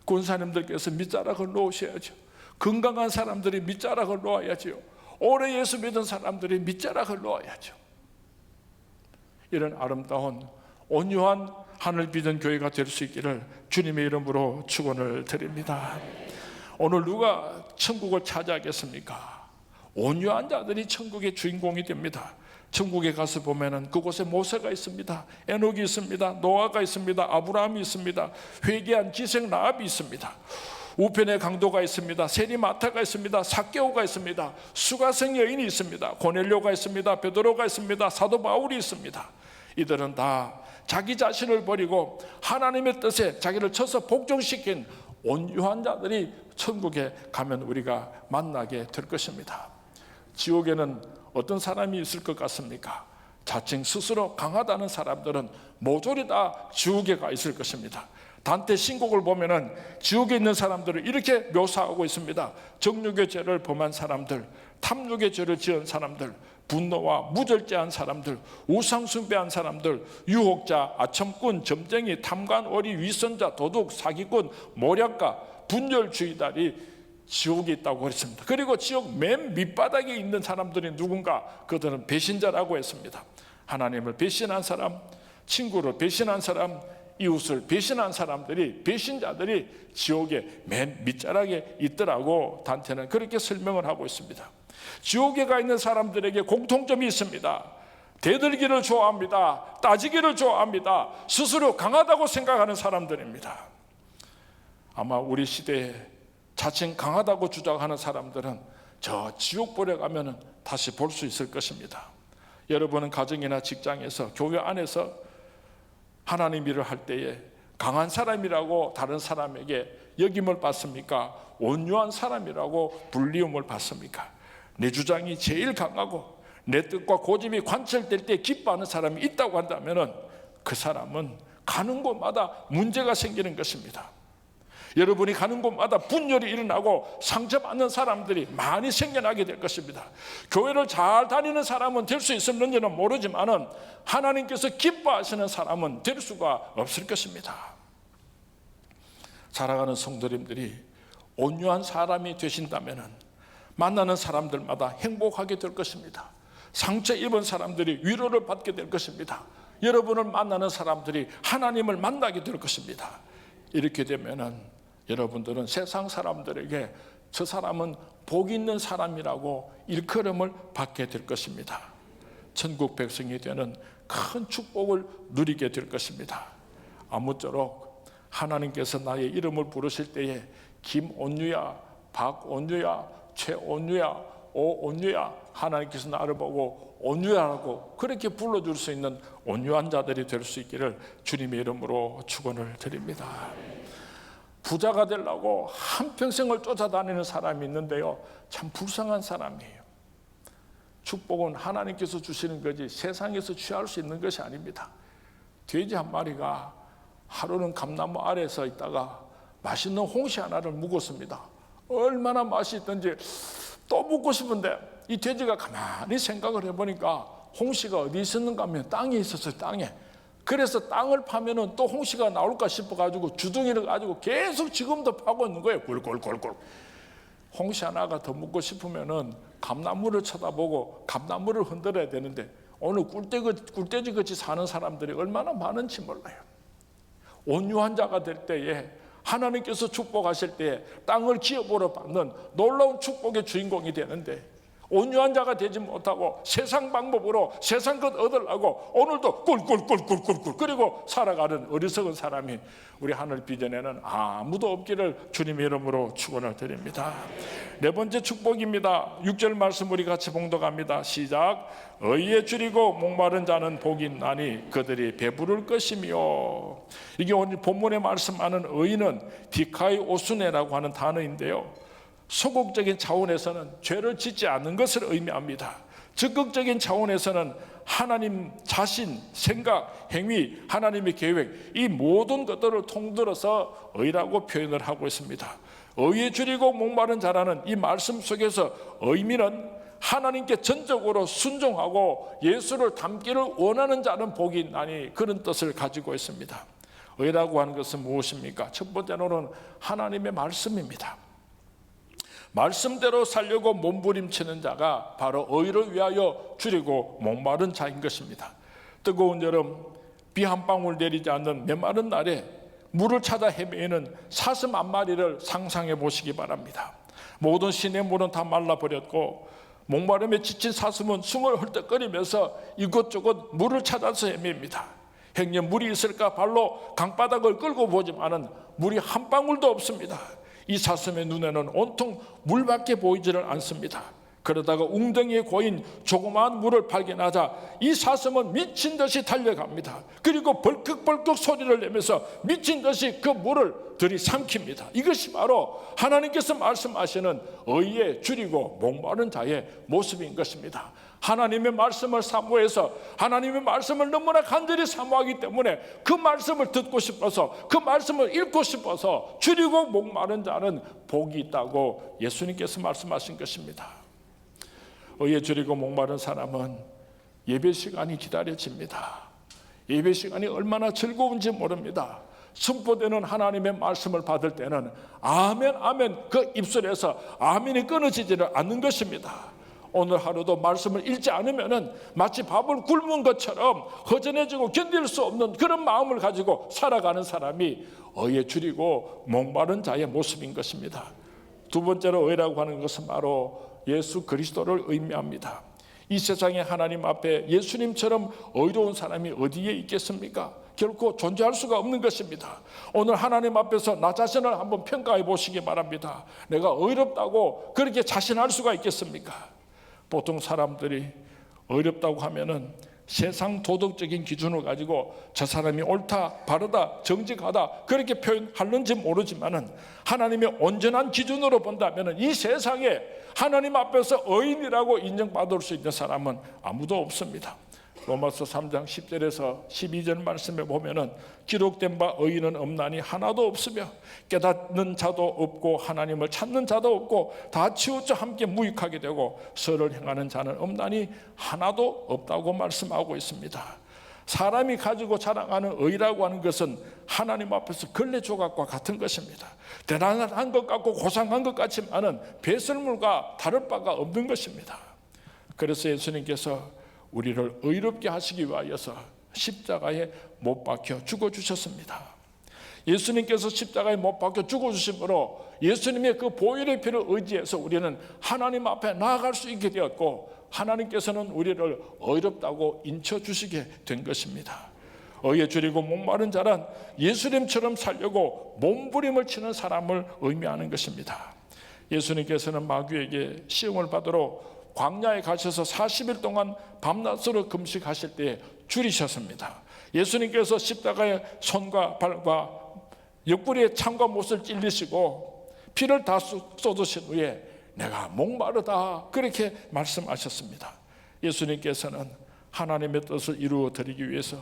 B: 권사님들께서 밑자락을 놓으셔야죠. 건강한 사람들이 밑자락을 놓아야죠. 오래 예수 믿은 사람들이 밑자락을 놓아야죠. 이런 아름다운 온유한 하늘비전 교회가 될 수 있기를 주님의 이름으로 축원을 드립니다. 오늘 누가 천국을 차지하겠습니까? 온유한 자들이 천국의 주인공이 됩니다. 천국에 가서 보면은 그곳에 모세가 있습니다. 에녹이 있습니다. 노아가 있습니다. 아브라함이 있습니다. 회개한 기생 라합이 있습니다. 우편의 강도가 있습니다. 세리마타가 있습니다. 삭개오가 있습니다. 수가성 여인이 있습니다. 고넬료가 있습니다. 베드로가 있습니다. 사도 바울이 있습니다. 이들은 다 자기 자신을 버리고 하나님의 뜻에 자기를 쳐서 복종시킨 온유한 자들이 천국에 가면 우리가 만나게 될 것입니다. 지옥에는 어떤 사람이 있을 것 같습니까? 자칭 스스로 강하다는 사람들은 모조리 다 지옥에 가 있을 것입니다. 단테 신곡을 보면은 지옥에 있는 사람들을 이렇게 묘사하고 있습니다. 정욕의 죄를 범한 사람들, 탐욕의 죄를 지은 사람들, 분노와 무절제한 사람들, 우상숭배한 사람들, 유혹자, 아첨꾼, 점쟁이, 탐관, 오리, 위선자, 도둑, 사기꾼, 모략가, 분열주의자리 지옥에 있다고 그랬습니다. 그리고 지옥 맨 밑바닥에 있는 사람들이 누군가? 그들은 배신자라고 했습니다. 하나님을 배신한 사람, 친구를 배신한 사람, 이웃을 배신한 사람들이, 배신자들이 지옥의 맨 밑자락에 있더라고 단테는 그렇게 설명을 하고 있습니다. 지옥에 가 있는 사람들에게 공통점이 있습니다. 대들기를 좋아합니다. 따지기를 좋아합니다. 스스로 강하다고 생각하는 사람들입니다. 아마 우리 시대에 자칭 강하다고 주장하는 사람들은 저 지옥불에 가면 다시 볼 수 있을 것입니다. 여러분은 가정이나 직장에서, 교회 안에서 하나님 일을 할 때에 강한 사람이라고 다른 사람에게 여김을 받습니까? 온유한 사람이라고 불리움을 받습니까? 내 주장이 제일 강하고 내 뜻과 고집이 관철될 때 기뻐하는 사람이 있다고 한다면 그 사람은 가는 곳마다 문제가 생기는 것입니다. 여러분이 가는 곳마다 분열이 일어나고 상처받는 사람들이 많이 생겨나게 될 것입니다. 교회를 잘 다니는 사람은 될 수 있을는지는 모르지만 하나님께서 기뻐하시는 사람은 될 수가 없을 것입니다. 살아가는 성도님들이 온유한 사람이 되신다면 만나는 사람들마다 행복하게 될 것입니다. 상처 입은 사람들이 위로를 받게 될 것입니다. 여러분을 만나는 사람들이 하나님을 만나게 될 것입니다. 이렇게 되면은 여러분들은 세상 사람들에게 저 사람은 복 있는 사람이라고 일컬음을 받게 될 것입니다. 천국 백성이 되는 큰 축복을 누리게 될 것입니다. 아무쪼록 하나님께서 나의 이름을 부르실 때에 김온유야, 박온유야, 최온유야, 오온유야, 하나님께서 나를 보고 온유하라고 그렇게 불러줄 수 있는 온유한 자들이 될 수 있기를 주님의 이름으로 축원을 드립니다. 부자가 되려고 한평생을 쫓아다니는 사람이 있는데요, 참 불쌍한 사람이에요. 축복은 하나님께서 주시는 거지 세상에서 취할 수 있는 것이 아닙니다. 돼지 한 마리가 하루는 감나무 아래에서 있다가 맛있는 홍시 하나를 묵었습니다. 얼마나 맛이 있던지 또 묵고 싶은데 이 돼지가 가만히 생각을 해보니까 홍시가 어디 있었는가 하면 땅에 있었어요. 땅에. 그래서 땅을 파면은 또 홍시가 나올까 싶어가지고 주둥이를 가지고 계속 지금도 파고 있는 거예요. 꿀꿀꿀꿀. 홍시 하나가 더 묵고 싶으면은 감나무를 쳐다보고 감나무를 흔들어야 되는데 오늘 꿀돼지 같이 사는 사람들이 얼마나 많은지 몰라요. 온유한 자가 될 때에 하나님께서 축복하실 때에 땅을 기업으로 받는 놀라운 축복의 주인공이 되는데 온유한 자가 되지 못하고 세상 방법으로 세상 것 얻으려고 오늘도 꿀꿀꿀꿀꿀꿀 그리고 살아가는 어리석은 사람이 우리 하늘 비전에는 아무도 없기를 주님의 이름으로 축원을 드립니다. 네 번째 축복입니다. 6절 말씀 우리 같이 봉독합니다. 시작. 의에 줄이고 목마른 자는 복이 있나니 그들이 배부를 것이며. 이게 오늘 본문에 말씀하는 의는 디카이 오스네라고 하는 단어인데요, 소극적인 차원에서는 죄를 짓지 않는 것을 의미합니다. 적극적인 차원에서는 하나님 자신, 생각, 행위, 하나님의 계획, 이 모든 것들을 통틀어서 의라고 표현을 하고 있습니다. 의에 줄이고 목마른 자라는 이 말씀 속에서 의미는 하나님께 전적으로 순종하고 예수를 닮기를 원하는 자는 복이 있나니 그런 뜻을 가지고 있습니다. 의라고 하는 것은 무엇입니까? 첫 번째로는 하나님의 말씀입니다. 말씀대로 살려고 몸부림치는 자가 바로 의를 위하여 줄이고 목마른 자인 것입니다. 뜨거운 여름, 비 한 방울 내리지 않는 메마른 날에 물을 찾아 헤매는 사슴 한 마리를 상상해 보시기 바랍니다. 모든 시냇물은 다 말라버렸고 목마름에 지친 사슴은 숨을 헐떡거리면서 이곳저곳 물을 찾아서 헤맵니다. 행여 물이 있을까 발로 강바닥을 끌고 보지만은 물이 한 방울도 없습니다. 이 사슴의 눈에는 온통 물밖에 보이지를 않습니다. 그러다가 웅덩이에 고인 조그마한 물을 발견하자 이 사슴은 미친 듯이 달려갑니다. 그리고 벌컥벌컥 소리를 내면서 미친 듯이 그 물을 들이삼킵니다. 이것이 바로 하나님께서 말씀하시는 의에 줄이고 목마른 자의 모습인 것입니다. 하나님의 말씀을 사모해서 하나님의 말씀을 너무나 간절히 사모하기 때문에 그 말씀을 듣고 싶어서 그 말씀을 읽고 싶어서 줄이고 목마른 자는 복이 있다고 예수님께서 말씀하신 것입니다. 의에 줄이고 목마른 사람은 예배 시간이 기다려집니다. 예배 시간이 얼마나 즐거운지 모릅니다. 선포되는 하나님의 말씀을 받을 때는 아멘 아멘 그 입술에서 아멘이 끊어지지를 않는 것입니다. 오늘 하루도 말씀을 읽지 않으면 마치 밥을 굶은 것처럼 허전해지고 견딜 수 없는 그런 마음을 가지고 살아가는 사람이 의에 줄이고 목마른 자의 모습인 것입니다. 두 번째로 의라고 하는 것은 바로 예수 그리스도를 의미합니다. 이 세상에 하나님 앞에 예수님처럼 의로운 사람이 어디에 있겠습니까? 결코 존재할 수가 없는 것입니다. 오늘 하나님 앞에서 나 자신을 한번 평가해 보시기 바랍니다. 내가 의롭다고 그렇게 자신할 수가 있겠습니까? 보통 사람들이 의롭다고 하면은 세상 도덕적인 기준을 가지고 저 사람이 옳다, 바르다, 정직하다 그렇게 표현하는지 모르지만은 하나님의 온전한 기준으로 본다면은 이 세상에 하나님 앞에서 의인이라고 인정받을 수 있는 사람은 아무도 없습니다. 로마서 3장 10절에서 12절 말씀에 보면은 기록된 바 의인은 없나니 하나도 없으며 깨닫는 자도 없고 하나님을 찾는 자도 없고 다 치우쳐 함께 무익하게 되고 선을 행하는 자는 없나니 하나도 없다고 말씀하고 있습니다. 사람이 가지고 자랑하는 의라고 하는 것은 하나님 앞에서 걸레 조각과 같은 것입니다. 대단한 것 같고 고상한 것 같지만은 배설물과 다를 바가 없는 것입니다. 그래서 예수님께서 우리를 의롭게 하시기 위하여서 십자가에 못 박혀 죽어주셨습니다. 예수님께서 십자가에 못 박혀 죽어주심으로 예수님의 그 보혈의 피를 의지해서 우리는 하나님 앞에 나아갈 수 있게 되었고 하나님께서는 우리를 의롭다고 인쳐주시게 된 것입니다. 의에 줄이고 목마른 자란 예수님처럼 살려고 몸부림을 치는 사람을 의미하는 것입니다. 예수님께서는 마귀에게 시험을 받으러 광야에 가셔서 40일 동안 밤낮으로 금식하실 때 줄이셨습니다. 예수님께서 십자가에 손과 발과 옆구리에 창과 못을 찔리시고 피를 다 쏟으신 후에 내가 목마르다 그렇게 말씀하셨습니다. 예수님께서는 하나님의 뜻을 이루어 드리기 위해서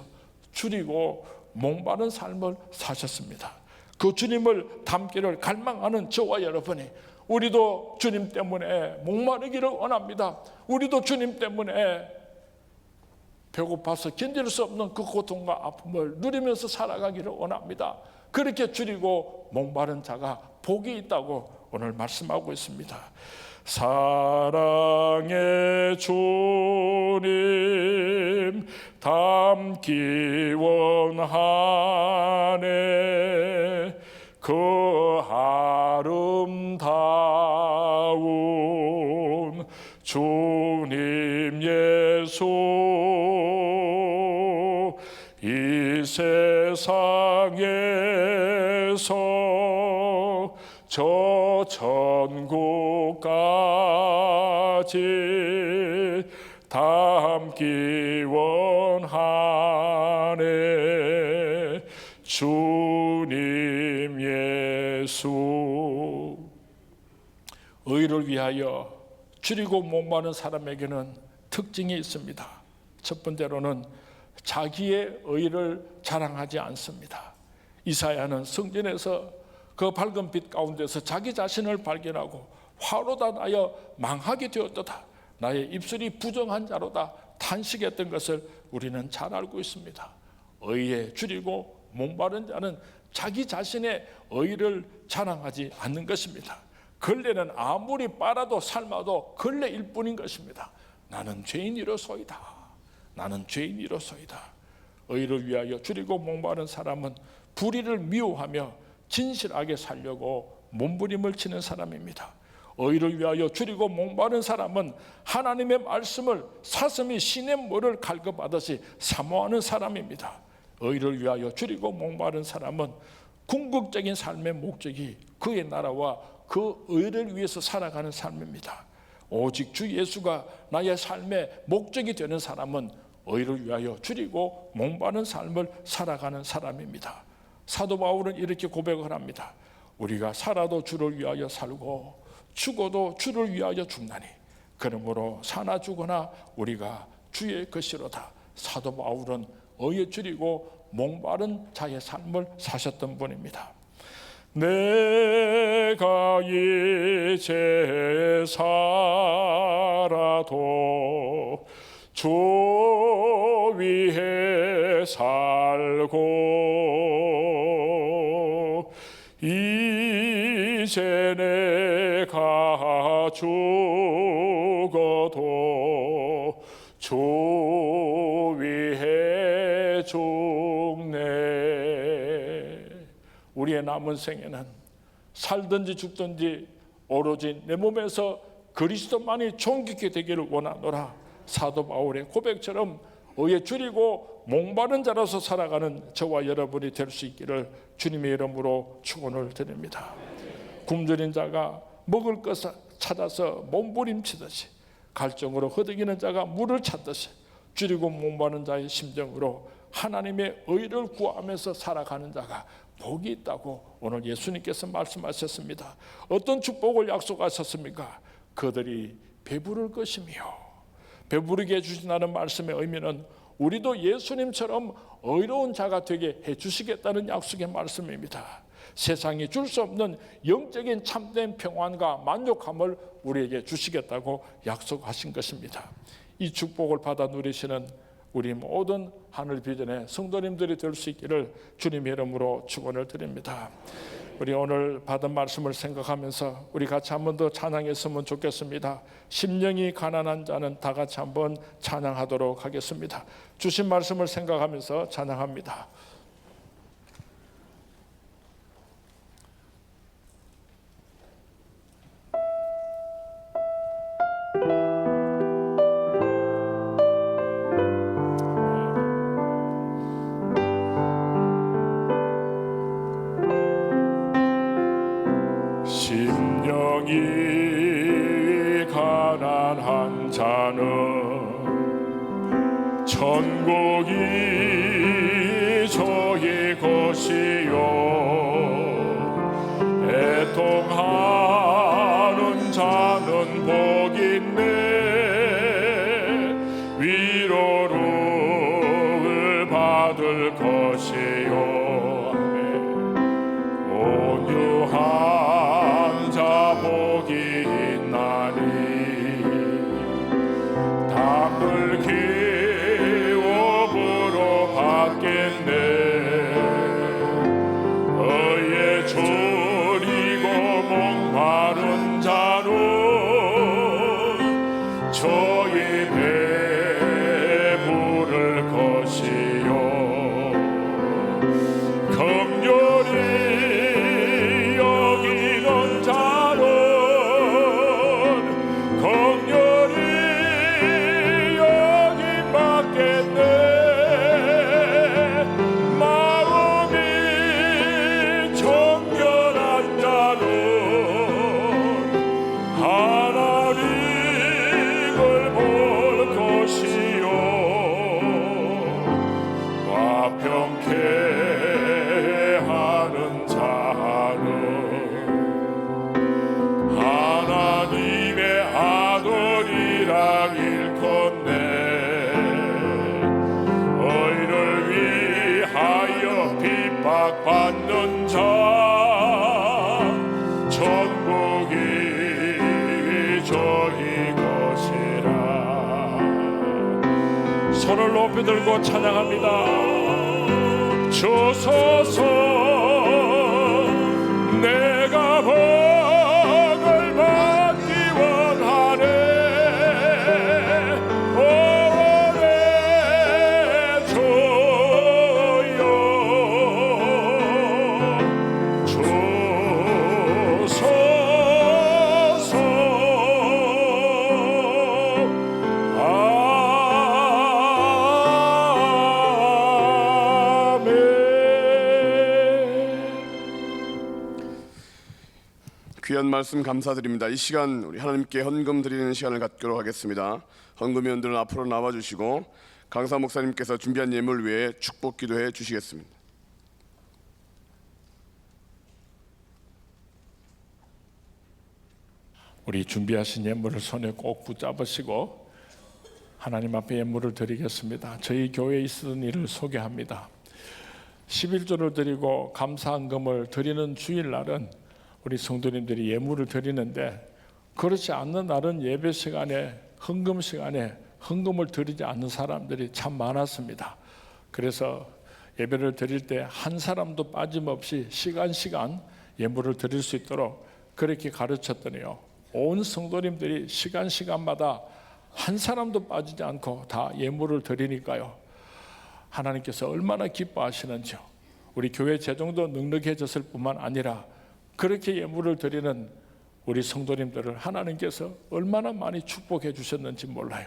B: 줄이고 목마른 삶을 사셨습니다. 그 주님을 닮기를 갈망하는 저와 여러분이 우리도 주님 때문에 목마르기를 원합니다. 우리도 주님 때문에 배고파서 견딜 수 없는 그 고통과 아픔을 누리면서 살아가기를 원합니다. 그렇게 줄이고 목마른 자가 복이 있다고 오늘 말씀하고 있습니다. 사랑의 주님 닮기 원하네 그 아름다운 주님 예수 이 세상에서 저 천국까지 닮기 원하네 주님 예수. 의를 위하여 줄이고 목마른 사람에게는 특징이 있습니다. 첫 번째로는 자기의 의를 자랑하지 않습니다. 이사야는 성전에서 그 밝은 빛 가운데서 자기 자신을 발견하고 화로다 나여 망하게 되었도다 나의 입술이 부정한 자로다 탄식했던 것을 우리는 잘 알고 있습니다. 의에 줄이고 목마른 자는 자기 자신의 의를 자랑하지 않는 것입니다. 걸레는 아무리 빨아도 삶아도 걸레일 뿐인 것입니다. 나는 죄인이로소이다. 나는 죄인이로소이다. 의를 위하여 줄이고 목마른 사람은 불의를 미워하며 진실하게 살려고 몸부림을 치는 사람입니다. 의를 위하여 줄이고 목마른 사람은 하나님의 말씀을 사슴이 시냇물을 갈급하듯이 사모하는 사람입니다. 의를 위하여 줄이고 목마른 사람은 궁극적인 삶의 목적이 그의 나라와 그 의를 위해서 살아가는 삶입니다. 오직 주 예수가 나의 삶의 목적이 되는 사람은 의를 위하여 줄이고 목마른 삶을 살아가는 사람입니다. 사도 바울은 이렇게 고백을 합니다. 우리가 살아도 주를 위하여 살고 죽어도 주를 위하여 죽나니 그러므로 사나 죽으나 우리가 주의 것이로다. 사도 바울은 의에 줄이고 목마른 자의 삶을 사셨던 분입니다. 내가 이제 살아도 주 위에 살고 이제 내가 죽어도 주 위에 죽네. 우리의 남은 생에는 살든지 죽든지 오로지 내 몸에서 그리스도만이 존귀케 되기를 원하노라. 사도 바울의 고백처럼 의에 줄이고 목마른 자로서 살아가는 저와 여러분이 될 수 있기를 주님의 이름으로 축원을 드립니다. 굶주린 자가 먹을 것을 찾아서 몸부림치듯이, 갈증으로 허덕이는 자가 물을 찾듯이 줄이고 목마른 자의 심정으로 하나님의 의를 구하면서 살아가는 자가 복이 있다고 오늘 예수님께서 말씀하셨습니다. 어떤 축복을 약속하셨습니까? 그들이 배부를 것이며, 배부르게 해주신다는 말씀의 의미는 우리도 예수님처럼 의로운 자가 되게 해주시겠다는 약속의 말씀입니다. 세상이 줄 수 없는 영적인 참된 평안과 만족함을 우리에게 주시겠다고 약속하신 것입니다. 이 축복을 받아 누리시는 우리 모든 하늘비전의 성도님들이 될 수 있기를 주님의 이름으로 축원을 드립니다. 우리 오늘 받은 말씀을 생각하면서 우리 같이 한 번 더 찬양했으면 좋겠습니다. 심령이 가난한 자는 다 같이 한번 찬양하도록 하겠습니다. 주신 말씀을 생각하면서 찬양합니다.
C: 심령이 가난한 자는 천국이 저희 것이요 애통하는 자는 복 있네 위로를 받을 것이요 온유한 자 복이 있나니 담을 기업으로 받겠네 의에 줄이고 목마른 자는 저희 배부를 것이요 긍휼히 여기는 자는 긍휼히 여김받겠네 마음이 정결한 자는 하나님을 볼 것이요 화평케 하는 자는 하나님의 아들이라 일컫네 의를 위하여 핍박받는 자 천국이 저희 것이라.
B: 손을 높이 들고 찬양합니다.
C: 주소서 내가 복을 받기 원하네 오래 줘요 주소서
D: 귀한 말씀 감사드립니다. 이 시간 우리 하나님께 헌금 드리는 시간을 갖도록 하겠습니다. 헌금위원들은 앞으로 나와주시고 강사 목사님께서 준비한 예물 위에 축복 기도해 주시겠습니다.
B: 우리 준비하신 예물을 손에 꼭 붙잡으시고 하나님 앞에 예물을 드리겠습니다. 저희 교회에 있었던 일을 소개합니다. 11조를 드리고 감사헌금을 드리는 주일날은 우리 성도님들이 예물을 드리는데 그렇지 않는 날은 예배 시간에 헌금 시간에 헌금을 드리지 않는 사람들이 참 많았습니다. 그래서 예배를 드릴 때 한 사람도 빠짐없이 시간 예물을 드릴 수 있도록 그렇게 가르쳤더니요, 온 성도님들이 시간마다 한 사람도 빠지지 않고 다 예물을 드리니까요, 하나님께서 얼마나 기뻐하시는지요. 우리 교회 재정도 넉넉해졌을 뿐만 아니라 그렇게 예물을 드리는 우리 성도님들을 하나님께서 얼마나 많이 축복해 주셨는지 몰라요.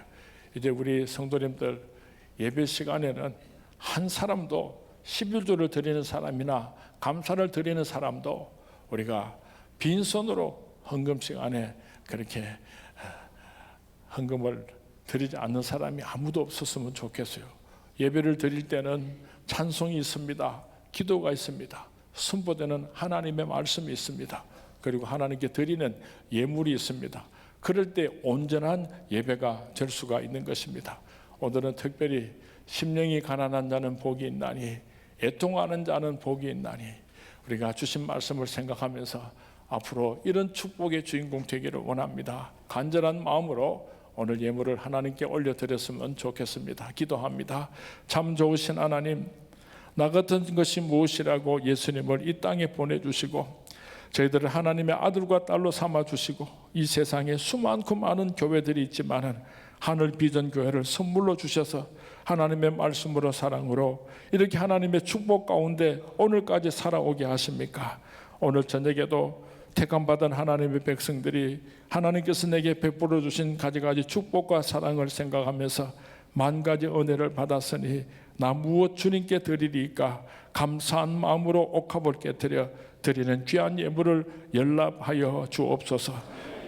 B: 이제 우리 성도님들 예배 시간에는 한 사람도 11조를 드리는 사람이나 감사를 드리는 사람도 우리가 빈손으로 헌금 시간에 그렇게 헌금을 드리지 않는 사람이 아무도 없었으면 좋겠어요. 예배를 드릴 때는 찬송이 있습니다. 기도가 있습니다. 선포되는 하나님의 말씀이 있습니다. 그리고 하나님께 드리는 예물이 있습니다. 그럴 때 온전한 예배가 될 수가 있는 것입니다. 오늘은 특별히 심령이 가난한 자는 복이 있나니 애통하는 자는 복이 있나니 우리가 주신 말씀을 생각하면서 앞으로 이런 축복의 주인공 되기를 원합니다. 간절한 마음으로 오늘 예물을 하나님께 올려드렸으면 좋겠습니다. 기도합니다. 참 좋으신 하나님, 나 같은 것이 무엇이라고 예수님을 이 땅에 보내주시고 저희들을 하나님의 아들과 딸로 삼아주시고 이 세상에 수많고 많은 교회들이 있지만은 하늘 비전 교회를 선물로 주셔서 하나님의 말씀으로 사랑으로 이렇게 하나님의 축복 가운데 오늘까지 살아오게 하십니까? 오늘 저녁에도 택함받은 하나님의 백성들이 하나님께서 내게 베풀어 주신 가지가지 축복과 사랑을 생각하면서 만 가지 은혜를 받았으니 나 무엇 주님께 드리리까? 감사한 마음으로 옥합을 깨뜨려 드리는 귀한 예물을 연락하여 주옵소서.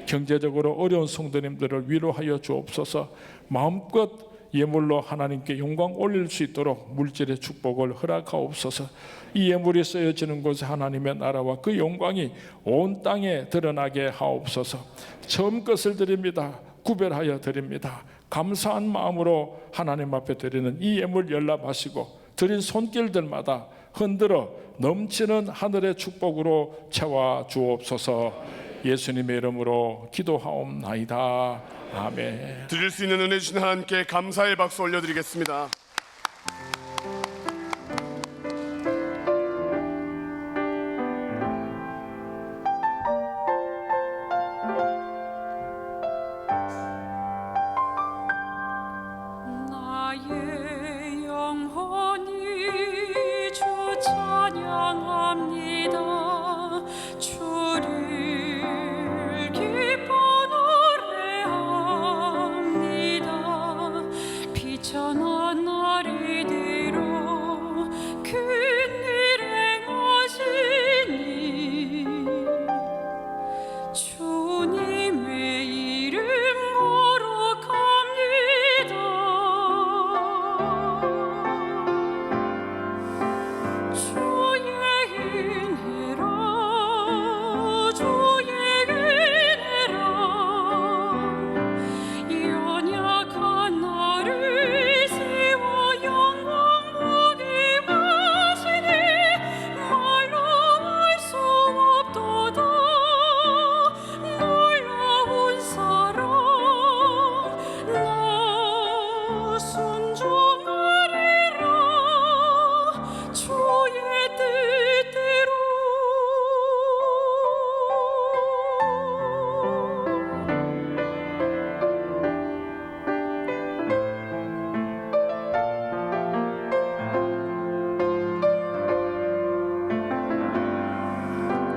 B: 경제적으로 어려운 성도님들을 위로하여 주옵소서. 마음껏 예물로 하나님께 영광 올릴 수 있도록 물질의 축복을 허락하옵소서. 이 예물이 쓰여지는 곳에 하나님의 나라와 그 영광이 온 땅에 드러나게 하옵소서. 처음 것을 드립니다. 구별하여 드립니다. 감사한 마음으로 하나님 앞에 드리는 이 예물 연락하시고 드린 손길들마다 흔들어 넘치는 하늘의 축복으로 채워 주옵소서. 예수님의 이름으로 기도하옵나이다. 아멘.
D: 드릴 수 있는 은혜 주신 하나님께 감사의 박수 올려드리겠습니다.
F: 나의 영혼이 주 찬양합니다. 주를 기뻐 노래합니다. 비천한 날 이대로 큰일 행하시니 주님의 이름 거룩합니다. 주의 은혜라 주의 은혜라 연약한 나를 세워 영광 보게 하시니 말로 할 수 없도다. 놀라운 사랑 나 순종하리라. 주의 뜻대로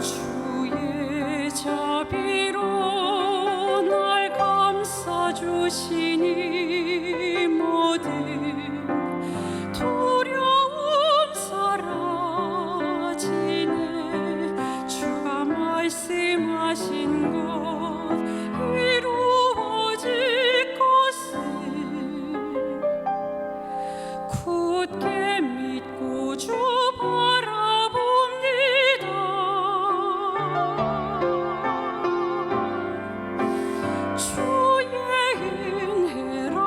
F: 주의 자비로 날 감싸주시니 모든 두려움 사라지네. 주가 말씀하신 것 이루어질 것을 굳게 믿고 주 바라봅니다. 주의 은혜라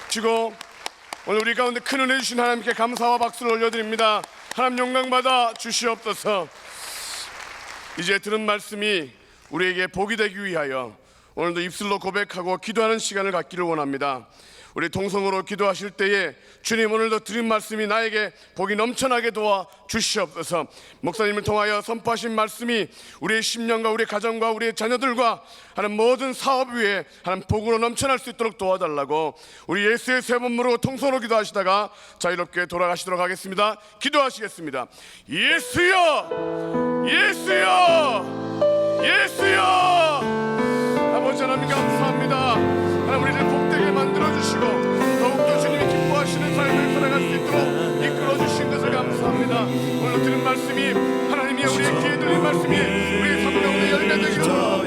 D: 주고 오늘 우리 가운데 큰 은혜 주신 하나님께 감사와 박수를 올려드립니다. 하나님 영광 받아 주시옵소서. 이제 들은 말씀이 우리에게 복이 되기 위하여 오늘도 입술로 고백하고 기도하는 시간을 갖기를 원합니다. 우리 동성으로 기도하실 때에 주님 오늘도 드린 말씀이 나에게 복이 넘쳐나게 도와 주시옵소서. 목사님을 통하여 선포하신 말씀이 우리의 심령과 우리의 가정과 우리의 자녀들과 하는 모든 사업 위에 하는 복으로 넘쳐날 수 있도록 도와달라고 우리 예수의 세 번 부르고 통성으로 기도하시다가 자유롭게 돌아가시도록 하겠습니다. 기도하시겠습니다. 예수여, 예수여, 예수여. 아버지 하나님 감사합니다. 하나님 우리를 복되게 만들어주시고 더욱더 주님이 기뻐하시는 삶을 살아갈 수 있도록 이끌어주신 것을 감사합니다. 오늘 들은 말씀이 하나님이 우리의 귀에 들린 말씀이 우리의 삶 가운데 열매되기를 원하고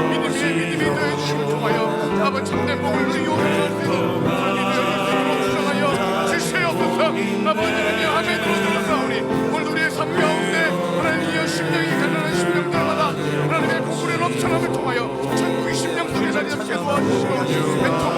D: 믿음이 더해주시고 통하여 아버지 참된 복을 누리고 살아갈 수 있도록 삶이 되어질 수 있도록 주장하여 주시옵소서. 아버지 하나님 아멘으로 들어사오니 오늘 우리의 삶 가운데 하나님이여 심령이 가난한 심령들마다 하나님의 복으로 넘쳐남을 통하여 천국의 심령 속에 자리 잡게 도와주시고